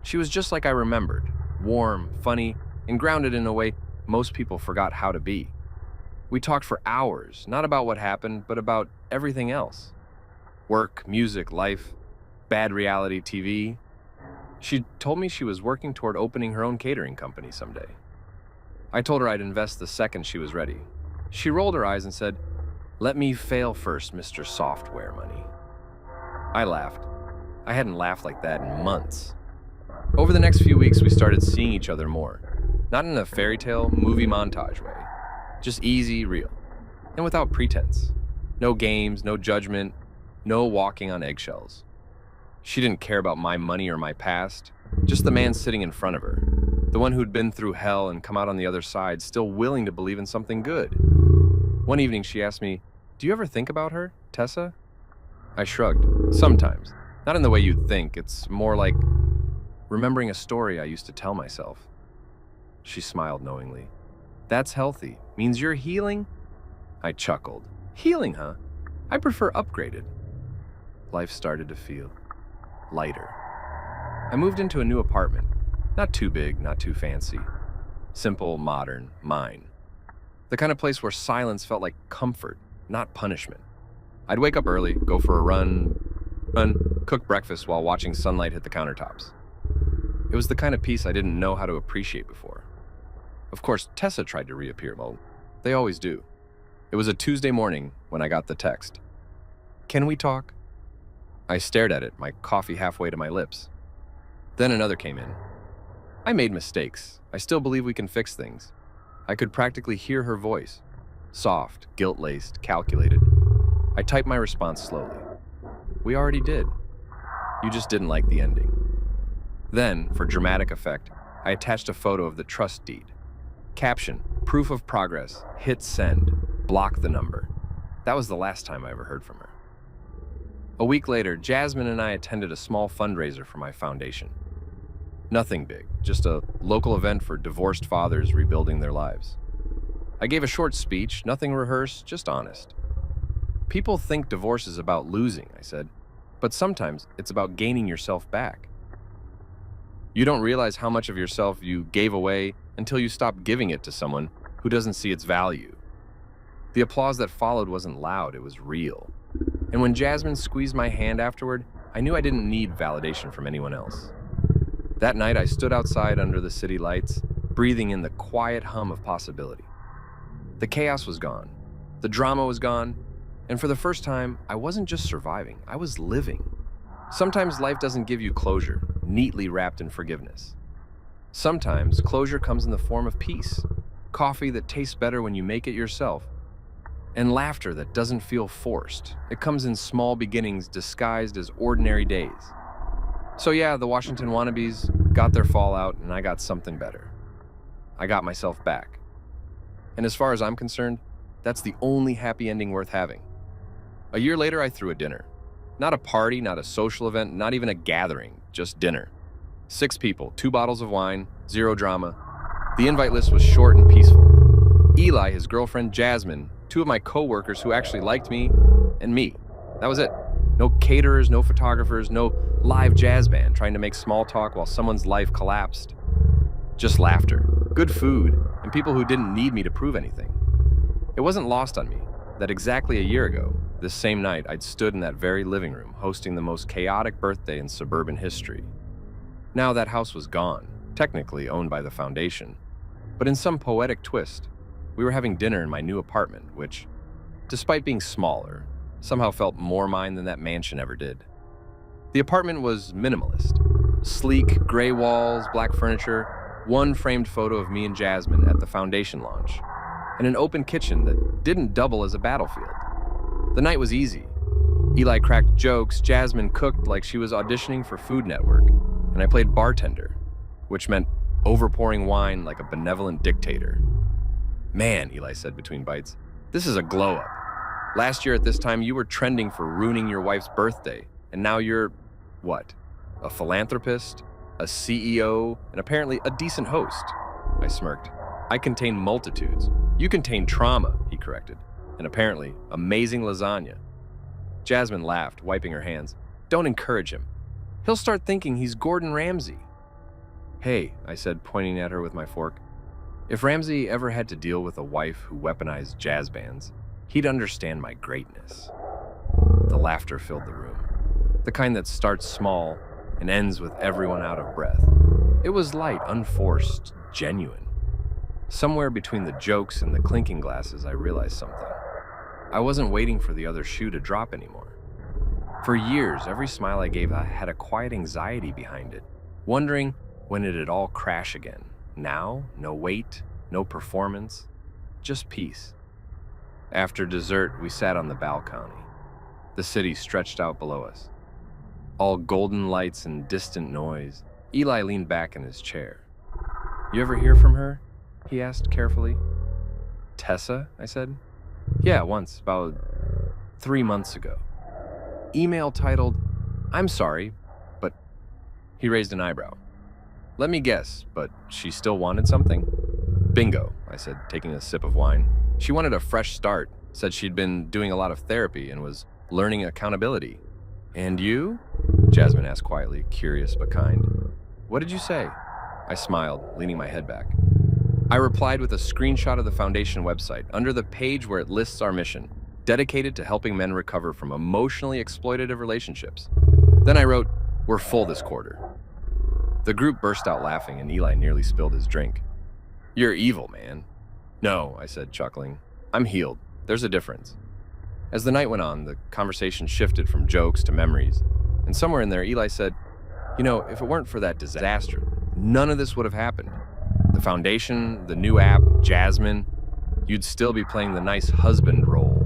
She was just like I remembered, warm, funny, and grounded in a way most people forgot how to be. We talked for hours, not about what happened, but about everything else. Work, music, life, bad reality TV. She told me she was working toward opening her own catering company someday. I told her I'd invest the second she was ready. She rolled her eyes and said, "Let me fail first, Mr. Software Money." I laughed. I hadn't laughed like that in months. Over the next few weeks, we started seeing each other more. Not in a fairy tale, movie montage way. Just easy, real. And without pretense. No games, no judgment, no walking on eggshells. She didn't care about my money or my past, just the man sitting in front of her. The one who'd been through hell and come out on the other side, still willing to believe in something good. One evening, she asked me, "Do you ever think about her, Tessa?" I shrugged. Sometimes. Not in the way you'd think. It's more like remembering a story I used to tell myself. She smiled knowingly. "That's healthy. Means you're healing?" I chuckled. "Healing, huh? I prefer upgraded." Life started to feel lighter. I moved into a new apartment. Not too big, not too fancy. Simple, modern, mine. The kind of place where silence felt like comfort, not punishment. I'd wake up early, go for a run, cook breakfast while watching sunlight hit the countertops. It was the kind of peace I didn't know how to appreciate before. Of course, Tessa tried to reappear. Well, they always do. It was a Tuesday morning when I got the text. "Can we talk?" I stared at it, my coffee halfway to my lips. Then another came in. I made mistakes. I still believe we can fix things. I could practically hear her voice. Soft, guilt-laced, calculated. I typed my response slowly. "We already did. You just didn't like the ending." Then, for dramatic effect, I attached a photo of the trust deed. Caption, "Proof of progress. Hit send. Block the number." That was the last time I ever heard from her. A week later, Jasmine and I attended a small fundraiser for my foundation. Nothing big, just a local event for divorced fathers rebuilding their lives. I gave a short speech, nothing rehearsed, just honest. "People think divorce is about losing," I said, "but sometimes it's about gaining yourself back. You don't realize how much of yourself you gave away until you stop giving it to someone who doesn't see its value." The applause that followed wasn't loud, it was real. And when Jasmine squeezed my hand afterward, I knew I didn't need validation from anyone else. That night, I stood outside under the city lights, breathing in the quiet hum of possibility. The chaos was gone. The drama was gone. And for the first time, I wasn't just surviving, I was living. Sometimes life doesn't give you closure, neatly wrapped in forgiveness. Sometimes closure comes in the form of peace, coffee that tastes better when you make it yourself, and laughter that doesn't feel forced. It comes in small beginnings disguised as ordinary days. So yeah, the Washington wannabes got their fallout, and I got something better. I got myself back. And as far as I'm concerned, that's the only happy ending worth having. A year later, I threw a dinner. Not a party, not a social event, not even a gathering, just dinner. 6 people, 2 bottles of wine, 0 drama. The invite list was short and peaceful. Eli, his girlfriend, Jasmine, 2 of my co-workers who actually liked me, and me. That was it. No caterers, no photographers, no live jazz band trying to make small talk while someone's life collapsed. Just laughter, good food, and people who didn't need me to prove anything. It wasn't lost on me that exactly a year ago, this same night, I'd stood in that very living room hosting the most chaotic birthday in suburban history. Now that house was gone, technically owned by the foundation, but in some poetic twist, we were having dinner in my new apartment, which, despite being smaller, somehow felt more mine than that mansion ever did. The apartment was minimalist. Sleek, gray walls, black furniture, 1 framed photo of me and Jasmine at the foundation launch, and an open kitchen that didn't double as a battlefield. The night was easy. Eli cracked jokes, Jasmine cooked like she was auditioning for Food Network, and I played bartender, which meant overpouring wine like a benevolent dictator. "Man," Eli said between bites, "this is a glow-up. Last year at this time, you were trending for ruining your wife's birthday, And now you're, what? A philanthropist, a CEO, and apparently a decent host. I smirked. I contain multitudes. You contain trauma, he corrected, and apparently amazing lasagna. Jasmine laughed, wiping her hands. Don't encourage him. He'll start thinking he's Gordon Ramsay. Hey, I said, pointing at her with my fork. If Ramsay ever had to deal with a wife who weaponized jazz bands, he'd understand my greatness. The laughter filled the room, the kind that starts small and ends with everyone out of breath. It was light, unforced, genuine. Somewhere between the jokes and the clinking glasses, I realized something. I wasn't waiting for the other shoe to drop anymore. For years, every smile I gave had a quiet anxiety behind it, wondering when it'd all crash again. Now, no weight, no performance, just peace. After dessert, we sat on the balcony. The city stretched out below us. All golden lights and distant noise. Eli leaned back in his chair. You ever hear from her? He asked carefully. Tessa, I said. Yeah, once, about 3 months ago. Email titled, I'm sorry, but... He raised an eyebrow. Let me guess, but she still wanted something? Bingo, I said, taking a sip of wine. She wanted a fresh start, said she'd been doing a lot of therapy and was learning accountability. And you? Jasmine asked quietly, curious but kind. What did you say? I smiled, leaning my head back. I replied with a screenshot of the foundation website under the page where it lists our mission, dedicated to helping men recover from emotionally exploitative relationships. Then I wrote, we're full this quarter. The group burst out laughing and Eli nearly spilled his drink. You're evil, man. No, I said, chuckling. I'm healed. There's a difference. As the night went on, the conversation shifted from jokes to memories. And somewhere in there, Eli said, you know, if it weren't for that disaster, none of this would have happened. The foundation, the new app, Jasmine, you'd still be playing the nice husband role.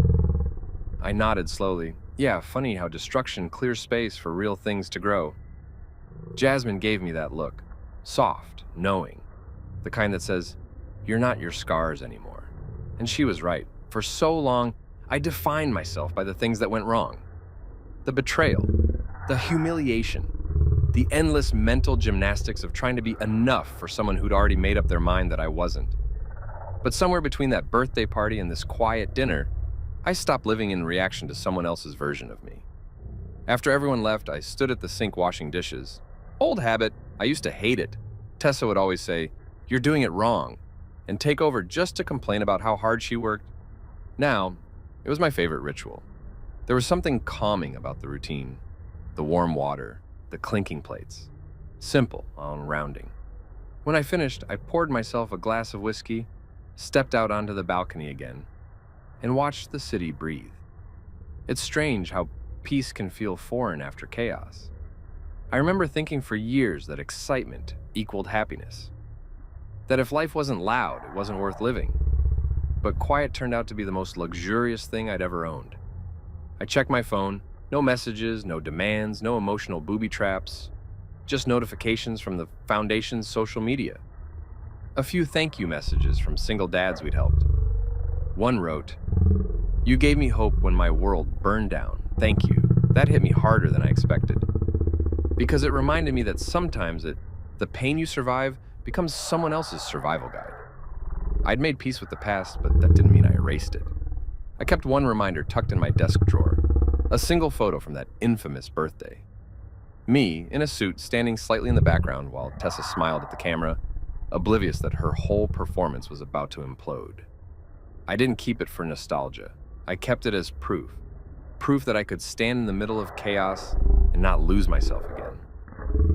I nodded slowly. Yeah, funny how destruction clears space for real things to grow. Jasmine gave me that look, soft, knowing, the kind that says, you're not your scars anymore. And she was right. For so long, I defined myself by the things that went wrong. The betrayal, the humiliation, the endless mental gymnastics of trying to be enough for someone who'd already made up their mind that I wasn't. But somewhere between that birthday party and this quiet dinner, I stopped living in reaction to someone else's version of me. After everyone left, I stood at the sink washing dishes. Old habit, I used to hate it. Tessa would always say, you're doing it wrong, and take over just to complain about how hard she worked. Now, it was my favorite ritual. There was something calming about the routine. The warm water, the clinking plates. Simple on rounding. When I finished, I poured myself a glass of whiskey, stepped out onto the balcony again, and watched the city breathe. It's strange how peace can feel foreign after chaos. I remember thinking for years that excitement equaled happiness. That if life wasn't loud, it wasn't worth living. But quiet turned out to be the most luxurious thing I'd ever owned. I checked my phone, no messages, no demands, no emotional booby traps, just notifications from the foundation's social media. A few thank you messages from single dads we'd helped. One wrote, you gave me hope when my world burned down. Thank you. That hit me harder than I expected. Because it reminded me that sometimes the pain you survive becomes someone else's survival guide. I'd made peace with the past, but that didn't mean I erased it. I kept one reminder tucked in my desk drawer, a single photo from that infamous birthday. Me, in a suit, standing slightly in the background while Tessa smiled at the camera, oblivious that her whole performance was about to implode. I didn't keep it for nostalgia. I kept it as proof. Proof that I could stand in the middle of chaos and not lose myself again.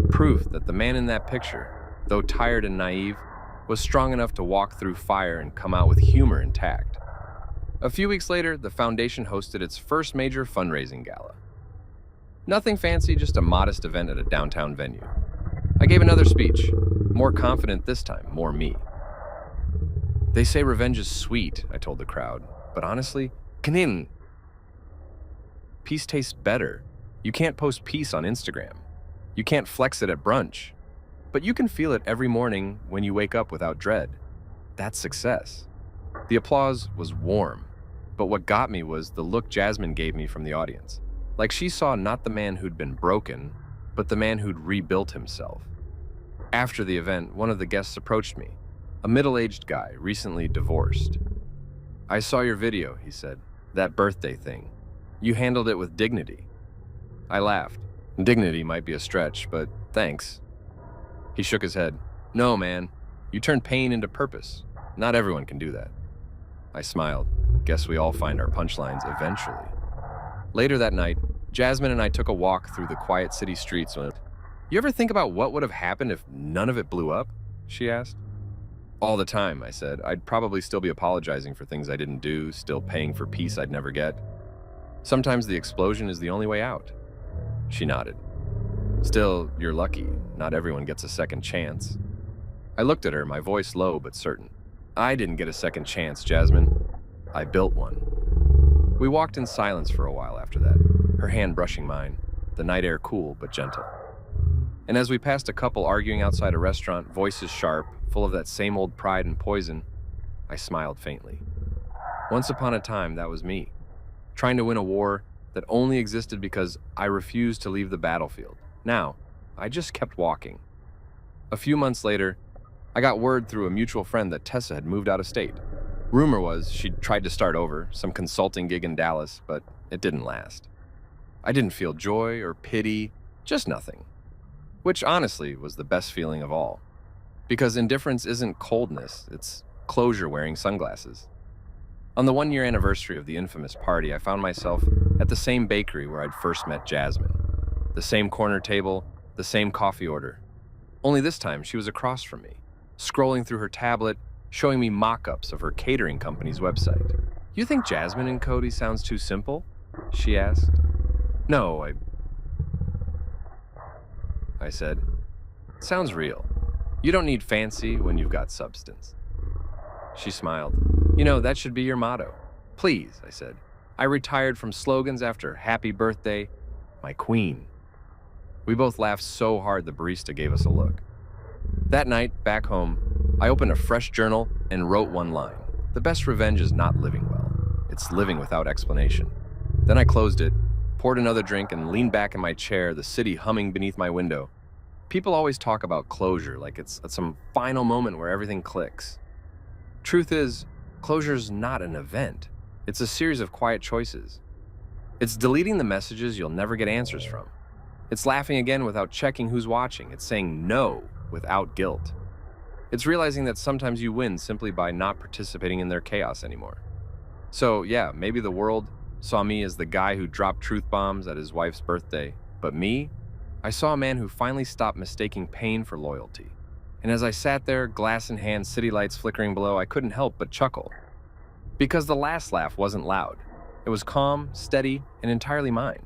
Proof that the man in that picture, though tired and naive, was strong enough to walk through fire and come out with humor intact. A few weeks later, the foundation hosted its first major fundraising gala. Nothing fancy, just a modest event at a downtown venue. I gave another speech, more confident this time, more me. They say revenge is sweet, I told the crowd, but honestly, kanin. Peace tastes better. You can't post peace on Instagram. You can't flex it at brunch. But you can feel it every morning when you wake up without dread. That's success. The applause was warm, but what got me was the look Jasmine gave me from the audience. Like she saw not the man who'd been broken, but the man who'd rebuilt himself. After the event, one of the guests approached me, a middle-aged guy, recently divorced. "I saw your video," he said. "That birthday thing. You handled it with dignity." I laughed. Dignity might be a stretch, but thanks. He shook his head. "No, man. You turned pain into purpose. Not everyone can do that." I smiled. Guess we all find our punchlines eventually. Later that night, Jasmine and I took a walk through the quiet city streets. "You ever think about what would have happened if none of it blew up?" she asked. "All the time," I said. "I'd probably still be apologizing for things I didn't do, still paying for peace I'd never get. Sometimes the explosion is the only way out." She nodded. "Still, you're lucky. Not everyone gets a second chance." I looked at her, my voice low but certain. "I didn't get a second chance, Jasmine. I built one." We walked in silence for a while after that, her hand brushing mine, the night air cool but gentle. And as we passed a couple arguing outside a restaurant, voices sharp, full of that same old pride and poison, I smiled faintly. Once upon a time, that was me, trying to win a war that only existed because I refused to leave the battlefield. Now, I just kept walking. A few months later, I got word through a mutual friend that Tessa had moved out of state. Rumor was she'd tried to start over, some consulting gig in Dallas, but it didn't last. I didn't feel joy or pity, just nothing. Which honestly was the best feeling of all. Because indifference isn't coldness, it's closure wearing sunglasses. On the 1-year anniversary of the infamous party, I found myself at the same bakery where I'd first met Jasmine. The same corner table, the same coffee order. Only this time, she was across from me, scrolling through her tablet, showing me mock-ups of her catering company's website. "You think Jasmine and Cody sounds too simple?" she asked. "No, I said. "It sounds real. You don't need fancy when you've got substance." She smiled. "You know, that should be your motto." "Please," I said. "I retired from slogans after happy birthday, my queen." We both laughed so hard the barista gave us a look. That night, back home, I opened a fresh journal and wrote one line. The best revenge is not living well. It's living without explanation. Then I closed it, poured another drink, and leaned back in my chair, the city humming beneath my window. People always talk about closure like it's at some final moment where everything clicks. Truth is, closure's not an event. It's a series of quiet choices. It's deleting the messages you'll never get answers from. It's laughing again without checking who's watching. It's saying no without guilt. It's realizing that sometimes you win simply by not participating in their chaos anymore. So yeah, maybe the world saw me as the guy who dropped truth bombs at his wife's birthday, but me, I saw a man who finally stopped mistaking pain for loyalty. And as I sat there, glass in hand, city lights flickering below, I couldn't help but chuckle. Because the last laugh wasn't loud. It was calm, steady, and entirely mine.